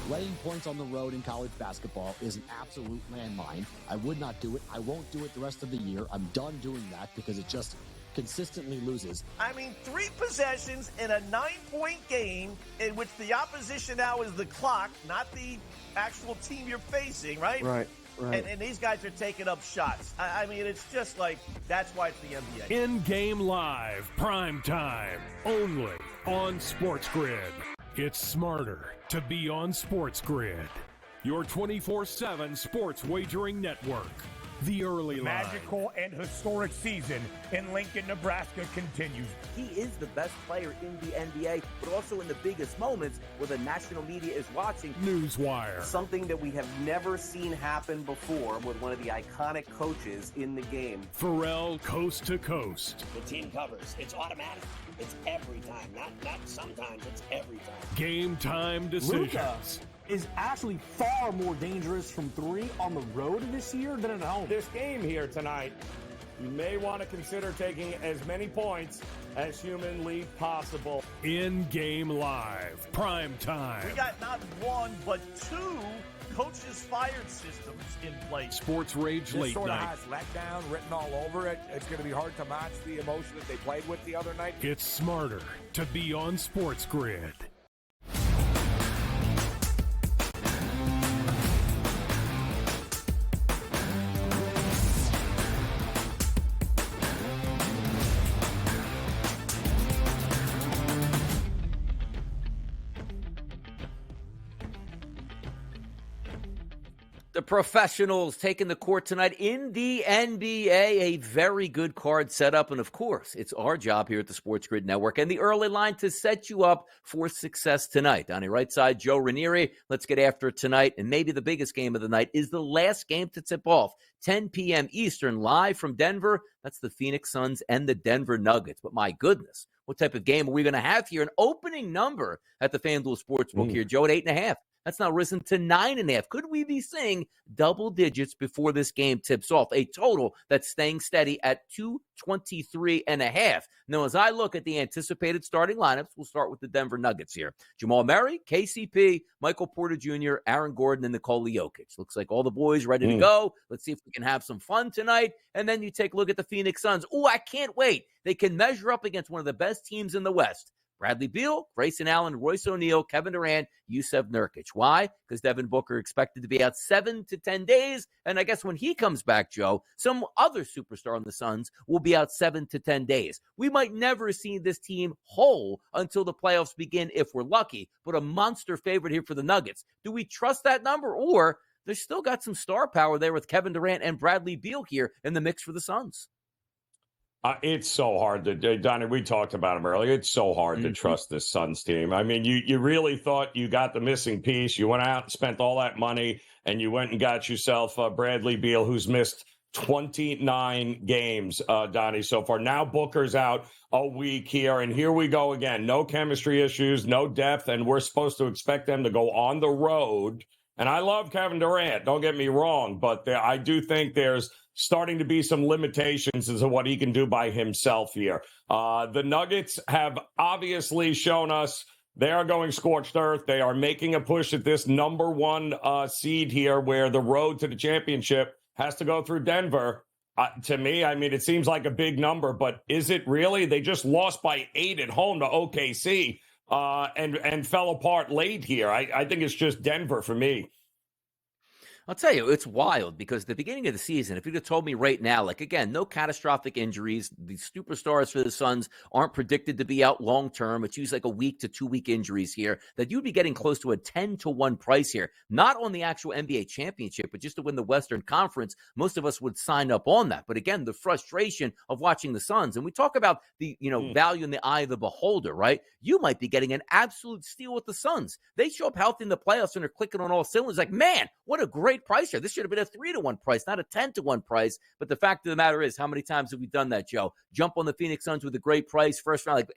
Speaker 9: Laying points on the road in college basketball is an absolute landmine. I would not do it. I won't do it the rest of the year. I'm done doing that because it just consistently loses.
Speaker 10: I mean, 3 possessions in a 9-point game in which the opposition now is the clock, not the actual team you're facing, right?
Speaker 6: Right.
Speaker 10: And these guys are taking up shots. I mean, it's just like, that's why it's the NBA.
Speaker 4: In-game live, prime time, only on SportsGrid. It's smarter to be on SportsGrid, your 24/7 sports wagering network. The early line.
Speaker 3: Magical and historic season in Lincoln, Nebraska continues.
Speaker 12: He is the best player in the NBA, but also in the biggest moments where the national media is watching.
Speaker 4: Newswire.
Speaker 13: Something that we have never seen happen before with one of the iconic coaches in the game.
Speaker 4: Pharrell, coast to coast.
Speaker 14: The team covers. It's automatic. It's every time. Not sometimes. It's every time.
Speaker 4: Game time decisions.
Speaker 15: Luka is actually far more dangerous from 3 on the road this year than at home.
Speaker 8: This game here tonight, you may want to consider taking as many points as humanly possible.
Speaker 4: In-game live, prime time.
Speaker 10: We got not 1, but 2 coaches fired systems in place.
Speaker 4: Sports Rage Late
Speaker 16: sort
Speaker 4: Night.
Speaker 16: of has letdown written all over it. It's going to be hard to match the emotion that they played with the other night.
Speaker 4: It's smarter to be on SportsGrid.
Speaker 1: The professionals taking the court tonight in the NBA. A very good card set up. And, of course, it's our job here at the Sports Grid Network and the early line to set you up for success tonight. On your right side, Joe Ranieri. Let's get after it tonight. And maybe the biggest game of the night is the last game to tip off. 10 p.m. Eastern, live from Denver. That's the Phoenix Suns and the Denver Nuggets. But, my goodness, what type of game are we going to have here? An opening number at the FanDuel Sportsbook here, Joe, at 8.5. That's now risen to 9.5. Could we be seeing double digits before this game tips off? A total that's staying steady at 223.5. Now, as I look at the anticipated starting lineups, we'll start with the Denver Nuggets here. Jamal Murray, KCP, Michael Porter Jr., Aaron Gordon, and Nikola Jokic. Looks like all the boys ready to go. Let's see if we can have some fun tonight. And then you take a look at the Phoenix Suns. Oh, I can't wait. They can measure up against one of the best teams in the West. Bradley Beal, Grayson Allen, Royce O'Neal, Kevin Durant, Yusuf Nurkic. Why? Because Devin Booker expected to be out 7 to 10 days. And I guess when he comes back, Joe, some other superstar on the Suns will be out 7 to 10 days. We might never see this team whole until the playoffs begin if we're lucky. But a monster favorite here for the Nuggets. Do we trust that number? Or they've still got some star power there with Kevin Durant and Bradley Beal here in the mix for the Suns.
Speaker 2: It's so hard to, Donnie, we talked about him earlier. It's so hard to trust this Suns team. I mean, you really thought you got the missing piece. You went out and spent all that money, and you went and got yourself Bradley Beal, who's missed 29 games, Donnie, so far. Now Booker's out a week here, and here we go again. No chemistry issues, no depth, and we're supposed to expect them to go on the road. And I love Kevin Durant, don't get me wrong, but I do think there's starting to be some limitations as to what he can do by himself here. The Nuggets have obviously shown us they are going scorched earth. They are making a push at this number one seed here, where the road to the championship has to go through Denver. To me, I mean, it seems like a big number, but is it really? They just lost by 8 at home to OKC and fell apart late here. I think it's just Denver for me.
Speaker 1: I'll tell you, it's wild because at the beginning of the season, if you'd have told me right now, like, again, no catastrophic injuries, the superstars for the Suns aren't predicted to be out long-term. It's usually like a week to 2 week injuries here, that you'd be getting close to a 10-1 price here, not on the actual NBA championship, but just to win the Western Conference. Most of us would sign up on that. But again, the frustration of watching the Suns, and we talk about the, value in the eye of the beholder, right? You might be getting an absolute steal with the Suns. They show up healthy in the playoffs and are clicking on all cylinders. Like, man, what a great price here. This should have been a 3-1 price, not a 10-1 price. But the fact of the matter is, how many times have we done that, Joe? Jump on the Phoenix Suns with a great price, first round. Like,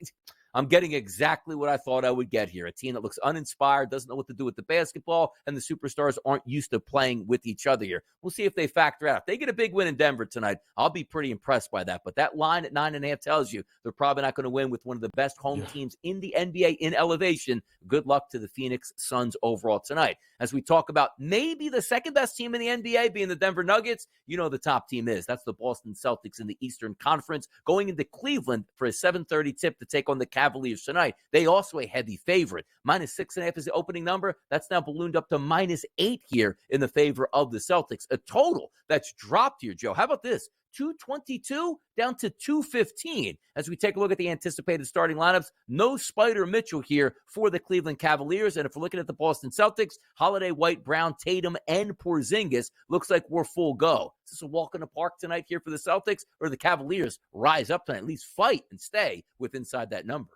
Speaker 1: I'm getting exactly what I thought I would get here. A team that looks uninspired, doesn't know what to do with the basketball, and the superstars aren't used to playing with each other here. We'll see if they factor out. If they get a big win in Denver tonight, I'll be pretty impressed by that. But that line at 9.5 tells you they're probably not going to win with one of the best home teams in the NBA in elevation. Good luck to the Phoenix Suns overall tonight. As we talk about maybe the second best team in the NBA being the Denver Nuggets, you know the top team is. That's the Boston Celtics in the Eastern Conference, going into Cleveland for a 7:30 tip to take on the Cavaliers tonight. They also a heavy favorite. -6.5 is the opening number. That's now ballooned up to -8 here in the favor of the Celtics. A total that's dropped here, Joe. How about this? 222 down to 215. As we take a look at the anticipated starting lineups, no Spider Mitchell here for the Cleveland Cavaliers. And if we're looking at the Boston Celtics, Holiday, White, Brown, Tatum, and Porzingis, looks like we're full go. Is this a walk in the park tonight here for the Celtics, or the Cavaliers rise up tonight, at least fight and stay with inside that number?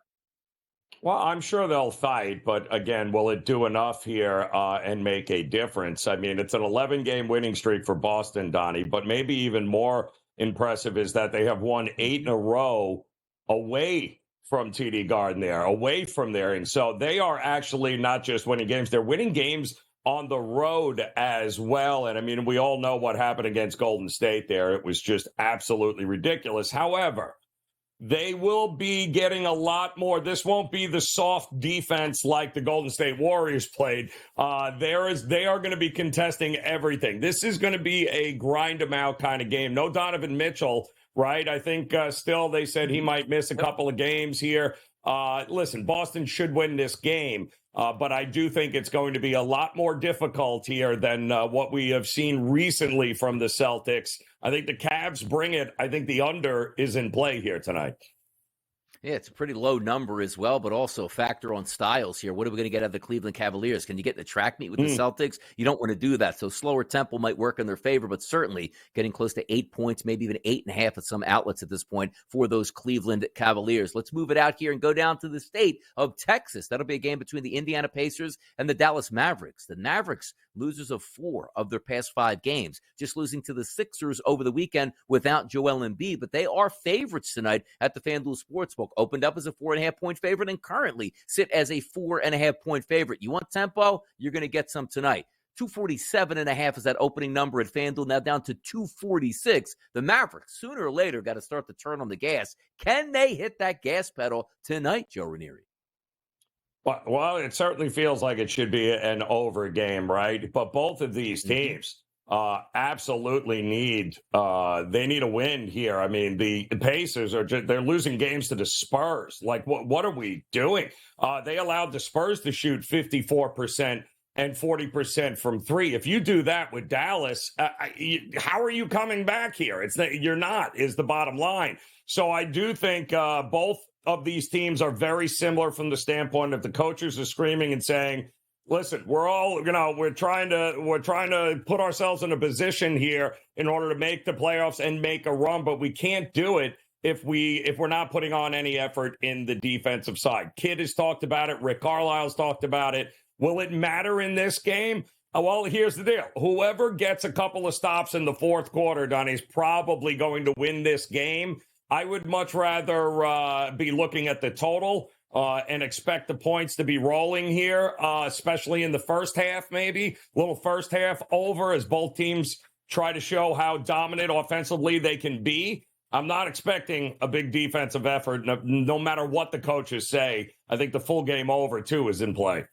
Speaker 2: Well, I'm sure they'll fight, but again, will it do enough here and make a difference? I mean, it's an 11-game winning streak for Boston, Donnie, but maybe even more impressive is that they have won 8 in a row away from TD Garden there, away from there. And so they are actually not just winning games, they're winning games on the road as well. And I mean, we all know what happened against Golden State there. It was just absolutely ridiculous. However, they will be getting a lot more. This won't be the soft defense like the Golden State Warriors played. They are going to be contesting everything. This is going to be a grind them out kind of game. No Donovan Mitchell, right? I think still they said he might miss a couple of games here. Listen, Boston should win this game, but I do think it's going to be a lot more difficult here than what we have seen recently from the Celtics. I think the Cavs bring it. I think the under is in play here tonight.
Speaker 1: Yeah, it's a pretty low number as well, but also factor on styles here. What are we going to get out of the Cleveland Cavaliers? Can you get in the track meet with the Celtics? You don't want to do that. So slower tempo might work in their favor, but certainly getting close to 8 points, maybe even 8.5 at some outlets at this point for those Cleveland Cavaliers. Let's move it out here and go down to the state of Texas. That'll be a game between the Indiana Pacers and the Dallas Mavericks. The Mavericks, losers of 4 of their past 5 games, just losing to the Sixers over the weekend without Joel Embiid, but they are favorites tonight at the FanDuel Sportsbook. Opened up as a 4.5-point favorite and currently sit as a 4.5-point favorite. You want tempo? You're going to get some tonight. 247.5 is that opening number at FanDuel, now down to 246. The Mavericks, sooner or later, got to start to turn on the gas. Can they hit that gas pedal tonight, Joe Ranieri?
Speaker 2: Well, it certainly feels like it should be an over game, right? But both of these teams absolutely need a win here. I mean, the Pacers they're losing games to the Spurs. Like, what are we doing? They allowed the Spurs to shoot 54% and 40% from 3. If you do that with Dallas, how are you coming back here? You're not, is the bottom line. So I do think both of these teams are very similar from the standpoint of the coaches are screaming and saying, listen, we're trying to put ourselves in a position here in order to make the playoffs and make a run, but we can't do it if we're not putting on any effort in the defensive side. Kidd has talked about it. Rick Carlisle's talked about it. Will it matter in this game? Well, here's the deal. Whoever gets a couple of stops in the fourth quarter, Donnie, is probably going to win this game. I would much rather be looking at the total and expect the points to be rolling here, especially in the first half, maybe. A little first half over as both teams try to show how dominant offensively they can be. I'm not expecting a big defensive effort, no matter what the coaches say. I think the full game over, too, is in play.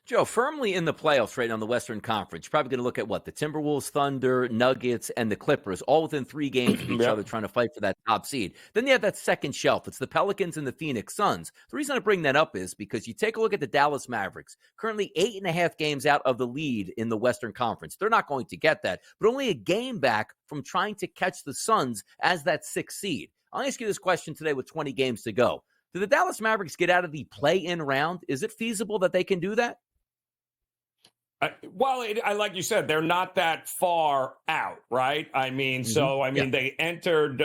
Speaker 1: Joe, firmly in the playoffs right now in the Western Conference. You're probably going to look at the Timberwolves, Thunder, Nuggets, and the Clippers, all within 3 games of each other trying to fight for that top seed. Then you have that second shelf. It's the Pelicans and the Phoenix Suns. The reason I bring that up is because you take a look at the Dallas Mavericks, currently 8.5 games out of the lead in the Western Conference. They're not going to get that, but only a game back from trying to catch the Suns as that 6th seed. I'll ask you this question today with 20 games to go. Do the Dallas Mavericks get out of the play-in round? Is it feasible that they can do that?
Speaker 2: Like you said, they're not that far out, right? I mean, they entered,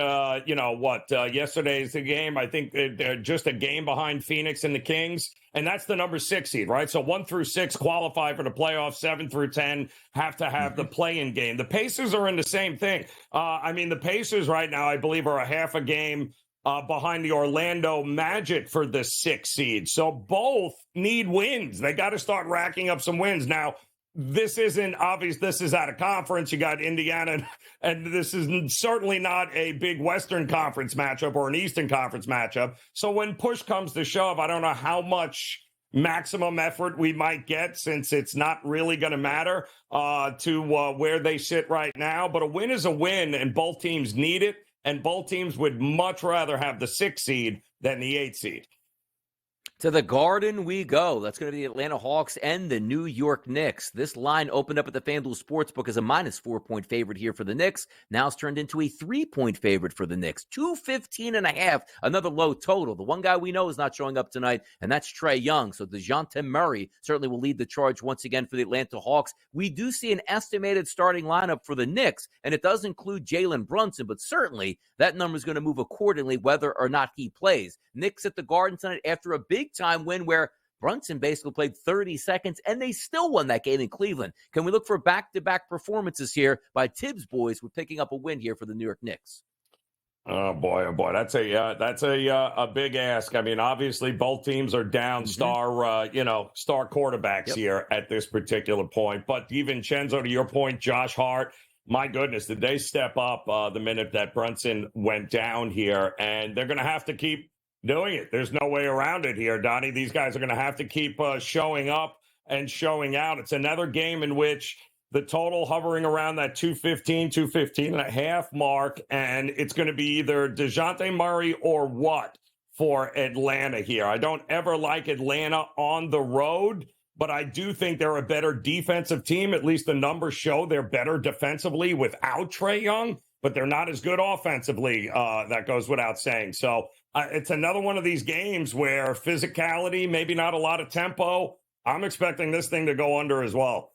Speaker 2: yesterday's the game. I think they're just a game behind Phoenix and the Kings, and that's the number 6 seed, right? So 1 through 6 qualify for the playoffs, 7 through 10 have to have the play-in game. The Pacers are in the same thing. The Pacers right now, I believe, are a half a game behind the Orlando Magic for the 6th seed. So both need wins. They got to start racking up some wins. Now, this isn't obvious. This is out of conference. You got Indiana, and this is certainly not a big Western Conference matchup or an Eastern Conference matchup. So when push comes to shove, I don't know how much maximum effort we might get, since it's not really going to matter to where they sit right now. But a win is a win, and both teams need it. And both teams would much rather have the 6th seed than the 8th seed.
Speaker 1: To the Garden we go. That's going to be the Atlanta Hawks and the New York Knicks. This line opened up at the FanDuel Sportsbook as a -4-point favorite here for the Knicks. Now it's turned into a 3-point favorite for the Knicks. 215.5, another low total. The one guy we know is not showing up tonight, and that's Trae Young. So DeJounte Murray certainly will lead the charge once again for the Atlanta Hawks. We do see an estimated starting lineup for the Knicks, and it does include Jalen Brunson, but certainly that number is going to move accordingly whether or not he plays. Knicks at the Garden tonight after a big-time win where Brunson basically played 30 seconds, and they still won that game in Cleveland. Can we look for back-to-back performances here by Tibbs boys with picking up a win here for the New York Knicks?
Speaker 2: Oh boy! That's a big ask. I mean, obviously both teams are down star quarterbacks here at this particular point. But DiVincenzo, to your point, Josh Hart, my goodness, did they step up the minute that Brunson went down here? And they're going to have to keep doing it. There's no way around it here, Donnie. These guys are going to have to keep showing up and showing out. It's another game in which the total hovering around that 215 and a half mark, and it's going to be either DeJounte Murray or what for Atlanta here. I don't ever like Atlanta on the road, but I do think they're a better defensive team. At least the numbers show they're better defensively without Trae Young, but they're not as good offensively. That goes without saying. So It's another one of these games where physicality, maybe not a lot of tempo. I'm expecting this thing to go under as well.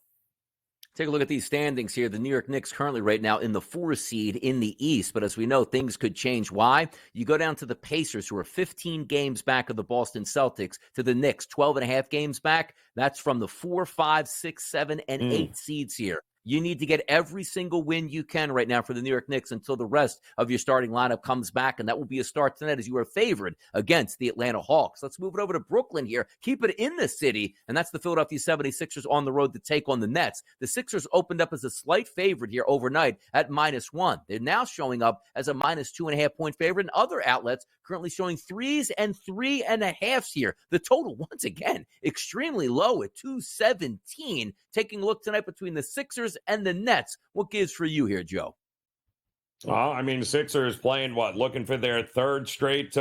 Speaker 1: Take a look at these standings here. The New York Knicks currently right now in the 4 seed in the East. But as we know, things could change. Why? You go down to the Pacers, who are 15 games back of the Boston Celtics, to the Knicks, 12.5 games back. That's from the 4, 5, 6, 7, and 8 seeds here. You need to get every single win you can right now for the New York Knicks until the rest of your starting lineup comes back, and that will be a start tonight as you are favored against the Atlanta Hawks. Let's move it over to Brooklyn here. Keep it in the city, and that's the Philadelphia 76ers on the road to take on the Nets. The Sixers opened up as a slight favorite here overnight at -1. They're now showing up as a -2.5-point favorite, and other outlets currently showing 3s and 3.5s here. The total, once again, extremely low at 217. Taking a look tonight between the Sixers and the Nets. What gives for you here, Joe?
Speaker 2: Well, I mean, Sixers playing looking for their third straight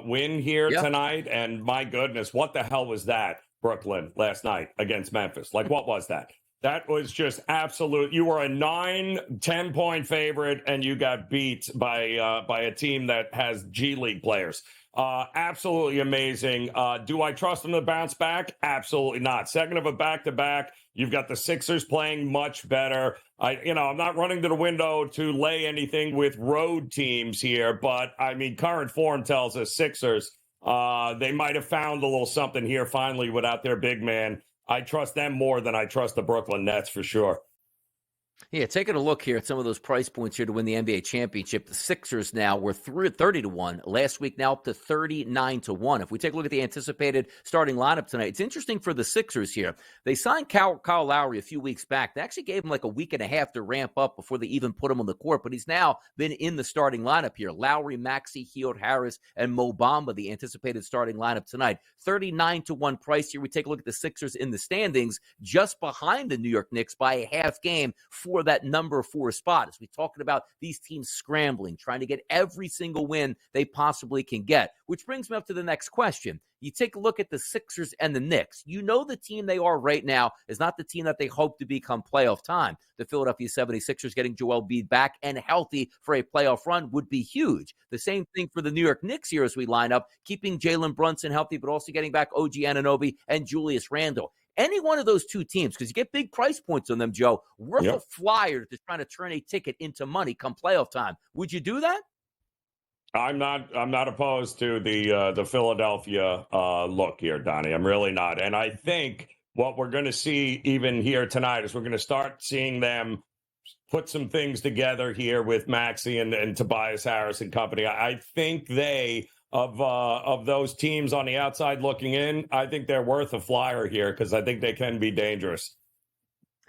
Speaker 2: win here tonight. And my goodness, what the hell was that, Brooklyn, last night against Memphis? Like, what was that? That was just absolute. You were a 9-10-point favorite, and you got beat by a team that has G League players. Absolutely amazing. Do I trust them to bounce back? Absolutely not. Second of a back-to-back. You've got the Sixers playing much better. I'm not running to the window to lay anything with road teams here, but I mean, current form tells us Sixers, they might have found a little something here finally without their big man. I trust them more than I trust the Brooklyn Nets for sure.
Speaker 1: Yeah, taking a look here at some of those price points here to win the NBA championship. The Sixers now were 30-1 last week, now up to 39-1. If we take a look at the anticipated starting lineup tonight, it's interesting for the Sixers here. They signed Kyle Lowry a few weeks back. They actually gave him like a week and a half to ramp up before they even put him on the court, but he's now been in the starting lineup here. Lowry, Maxey, Hield Harris, and Mo Bamba, the anticipated starting lineup tonight. 39-1 price here. We take a look at the Sixers in the standings, just behind the New York Knicks by a half game for that number 4 spot. As we talking about these teams scrambling, trying to get every single win they possibly can get, which brings me up to the next question. You take a look at the Sixers and the Knicks. You know the team they are right now is not the team that they hope to become playoff time. The Philadelphia 76ers getting Joel Embiid back and healthy for a playoff run would be huge. The same thing for the New York Knicks here as we line up, keeping Jalen Brunson healthy, but also getting back OG Anunoby and Julius Randle. Any one of those two teams, because you get big price points on them, Joe, worth a flyer to trying to turn a ticket into money come playoff time. Would you do that?
Speaker 2: I'm not opposed to the Philadelphia look here, Donnie. I'm really not. And I think what we're going to see even here tonight is we're going to start seeing them put some things together here with Maxey and Tobias Harris and company. I think they of those teams on the outside looking in, I think they're worth a flyer here because I think they can be dangerous.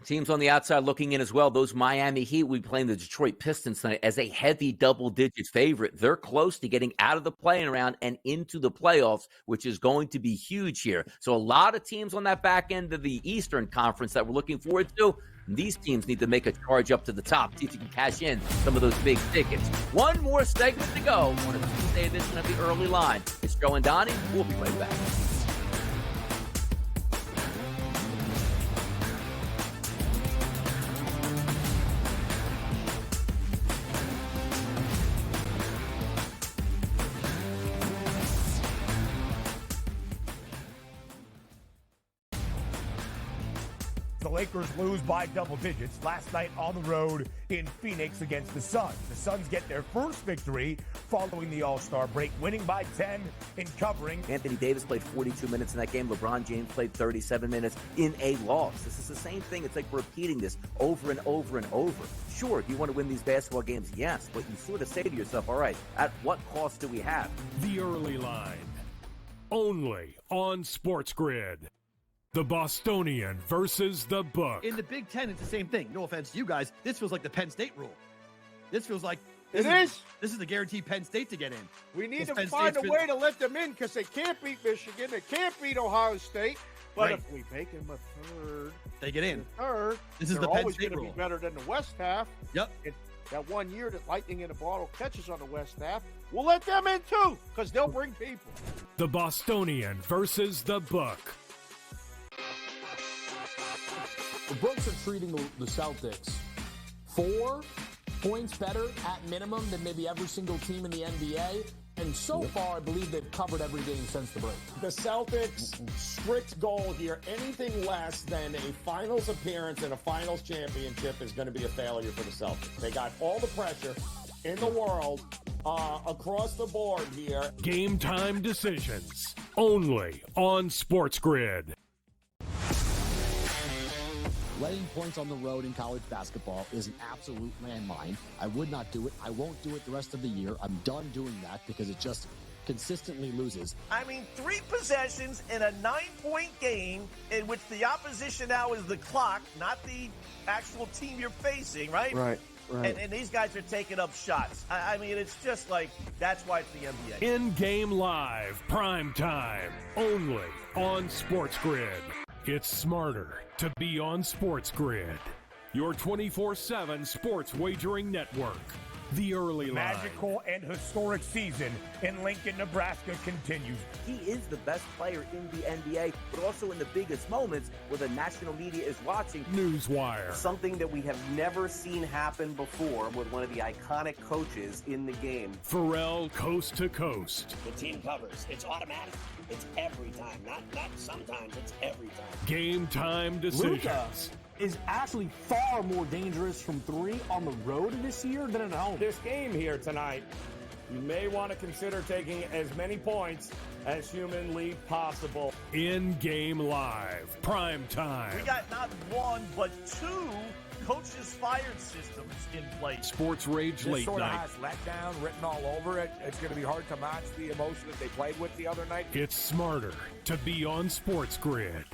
Speaker 1: Teams on the outside looking in as well. Those Miami Heat will be playing the Detroit Pistons tonight as a heavy double-digit favorite. They're close to getting out of the playing round and into the playoffs, which is going to be huge here. So a lot of teams on that back end of the Eastern Conference that we're looking forward to. These teams need to make a charge up to the top, see if you can cash in some of those big tickets. One more segment to go on a Tuesday edition of the Early Line. It's Joe and Donnie. We'll be right back.
Speaker 3: The Lakers lose by double digits last night on the road in Phoenix against the Suns. The Suns get their first victory following the All-Star break, winning by 10 in covering.
Speaker 12: Anthony Davis played 42 minutes in that game. LeBron James played 37 minutes in a loss. This is the same thing. It's like repeating this over and over and over. Sure, do you want to win these basketball games? Yes, but you sort of say to yourself, all right, at what cost do we have?
Speaker 4: The Early Line, only on SportsGrid. The Bostonian versus the Book.
Speaker 5: In the Big Ten, it's the same thing. No offense to you guys. This feels like the Penn State rule. This feels like
Speaker 6: this
Speaker 5: is the guaranteed Penn State to get in.
Speaker 6: We need to find a way to let them in because they can't beat Michigan. They can't beat Ohio State. But if we make them a third,
Speaker 5: they get in.
Speaker 6: Third,
Speaker 5: this is the Penn
Speaker 6: always
Speaker 5: State
Speaker 6: going to
Speaker 5: rule.
Speaker 6: be better than the West half.
Speaker 5: Yep.
Speaker 6: That 1 year that Lightning in a Bottle catches on the West half, we'll let them in too because they'll bring people.
Speaker 4: The Bostonian versus the Book.
Speaker 7: The books are treating the Celtics 4 points better at minimum than maybe every single team in the NBA, And so far, I believe they've covered every game since the break.
Speaker 8: The Celtics' strict goal here, anything less than a finals appearance and a finals championship is going to be a failure for the Celtics. They got all the pressure in the world across the board here.
Speaker 4: Game time decisions only on SportsGrid.
Speaker 9: Letting points on the road in college basketball is an absolute landmine. I would not do it. I won't do it the rest of the year. I'm done doing that because it just consistently loses.
Speaker 10: I mean, 3 possessions in a 9-point game in which the opposition now is the clock, not the actual team you're facing, right?
Speaker 5: Right.
Speaker 10: And these guys are taking up shots. I mean, it's just like, that's why it's the NBA.
Speaker 4: In-game live, prime time, only on SportsGrid. It's smarter to be on SportsGrid, your 24/7 sports wagering network. The early line.
Speaker 3: Magical and historic season in Lincoln, Nebraska continues.
Speaker 12: He is the best player in the NBA, but also in the biggest moments where the national media is watching.
Speaker 4: Newswire.
Speaker 13: Something that we have never seen happen before with one of the iconic coaches in the game.
Speaker 4: Pharrell, coast to coast.
Speaker 14: The team covers. It's automatic. It's every time. Not sometimes. It's every time.
Speaker 4: Game time decisions.
Speaker 15: Luka is actually far more dangerous from 3 on the road this year than at home.
Speaker 8: This game here tonight, you may want to consider taking as many points as humanly possible.
Speaker 4: In-game live, prime time.
Speaker 10: We got not 1, but 2 coaches fired systems in place.
Speaker 4: Sports Rage
Speaker 16: This
Speaker 4: Late
Speaker 16: sort of
Speaker 4: Night.
Speaker 16: has letdown written all over it. It's going to be hard to match the emotion that they played with the other night.
Speaker 4: It's smarter to be on SportsGrid.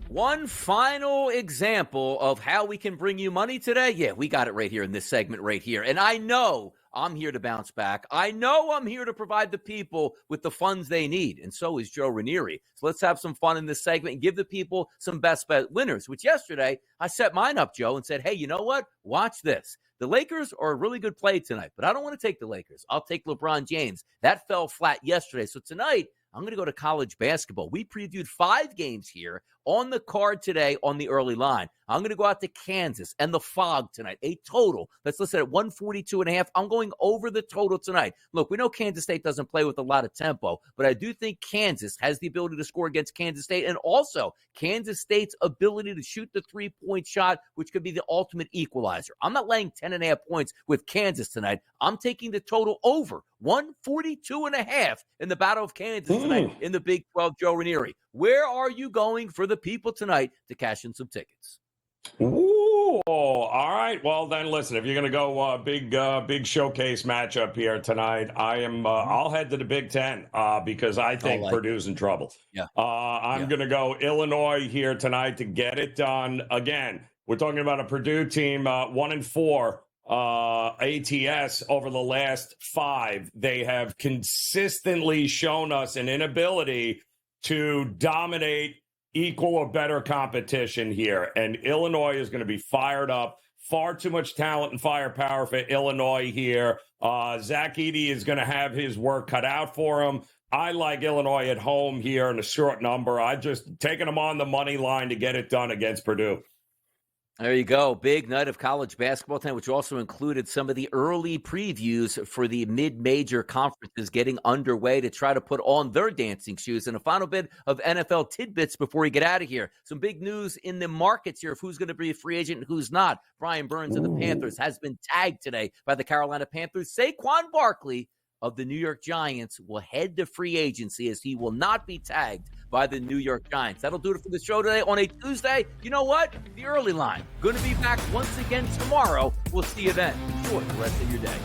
Speaker 1: One final example of how we can bring you money today. Yeah, we got it right here in this segment right here. And I know I'm here to bounce back. I know I'm here to provide the people with the funds they need. And so is Joe Ranieri. So let's have some fun in this segment and give the people some best bet winners, which yesterday I set mine up, Joe, and said, hey, you know what? Watch this. The Lakers are a really good play tonight, but I don't want to take the Lakers. I'll take LeBron James. That fell flat yesterday. So tonight, I'm going to go to college basketball. We previewed 5 games here on the card today on the early line. I'm going to go out to Kansas and the Fog tonight. A total that's listed at 142.5. I'm going over the total tonight. Look, we know Kansas State doesn't play with a lot of tempo, but I do think Kansas has the ability to score against Kansas State, and also Kansas State's ability to shoot the three-point shot, which could be the ultimate equalizer. I'm not laying 10.5 points with Kansas tonight. I'm taking the total over 142.5 in the Battle of Kansas tonight in the Big 12. Joe Ranieri, where are you going for the people tonight to cash in some tickets?
Speaker 2: Ooh, all right. Well, then listen, if you're going to go big showcase matchup here tonight, I'll head to the Big Ten because I think Purdue's in trouble.
Speaker 1: Yeah.
Speaker 2: I'm going to go Illinois here tonight to get it done. Again, we're talking about a Purdue team, 1-4 ATS over the last 5. They have consistently shown us an inability to dominate equal or better competition here. And Illinois is going to be fired up. Far too much talent and firepower for Illinois here. Zach Edey is going to have his work cut out for him. I like Illinois at home here in a short number. I just taking them on the money line to get it done against Purdue.
Speaker 1: There you go. Big night of college basketball tonight, which also included some of the early previews for the mid-major conferences getting underway to try to put on their dancing shoes. And a final bit of NFL tidbits before we get out of here. Some big news in the markets here of who's going to be a free agent and who's not. Brian Burns of the Panthers has been tagged today by the Carolina Panthers. Saquon Barkley of the New York Giants will head to free agency as he will not be tagged by the New York Giants. That'll do it for the show today on a Tuesday. You know what? The early line going to be back once again tomorrow. We'll see you then. Enjoy the rest of your day.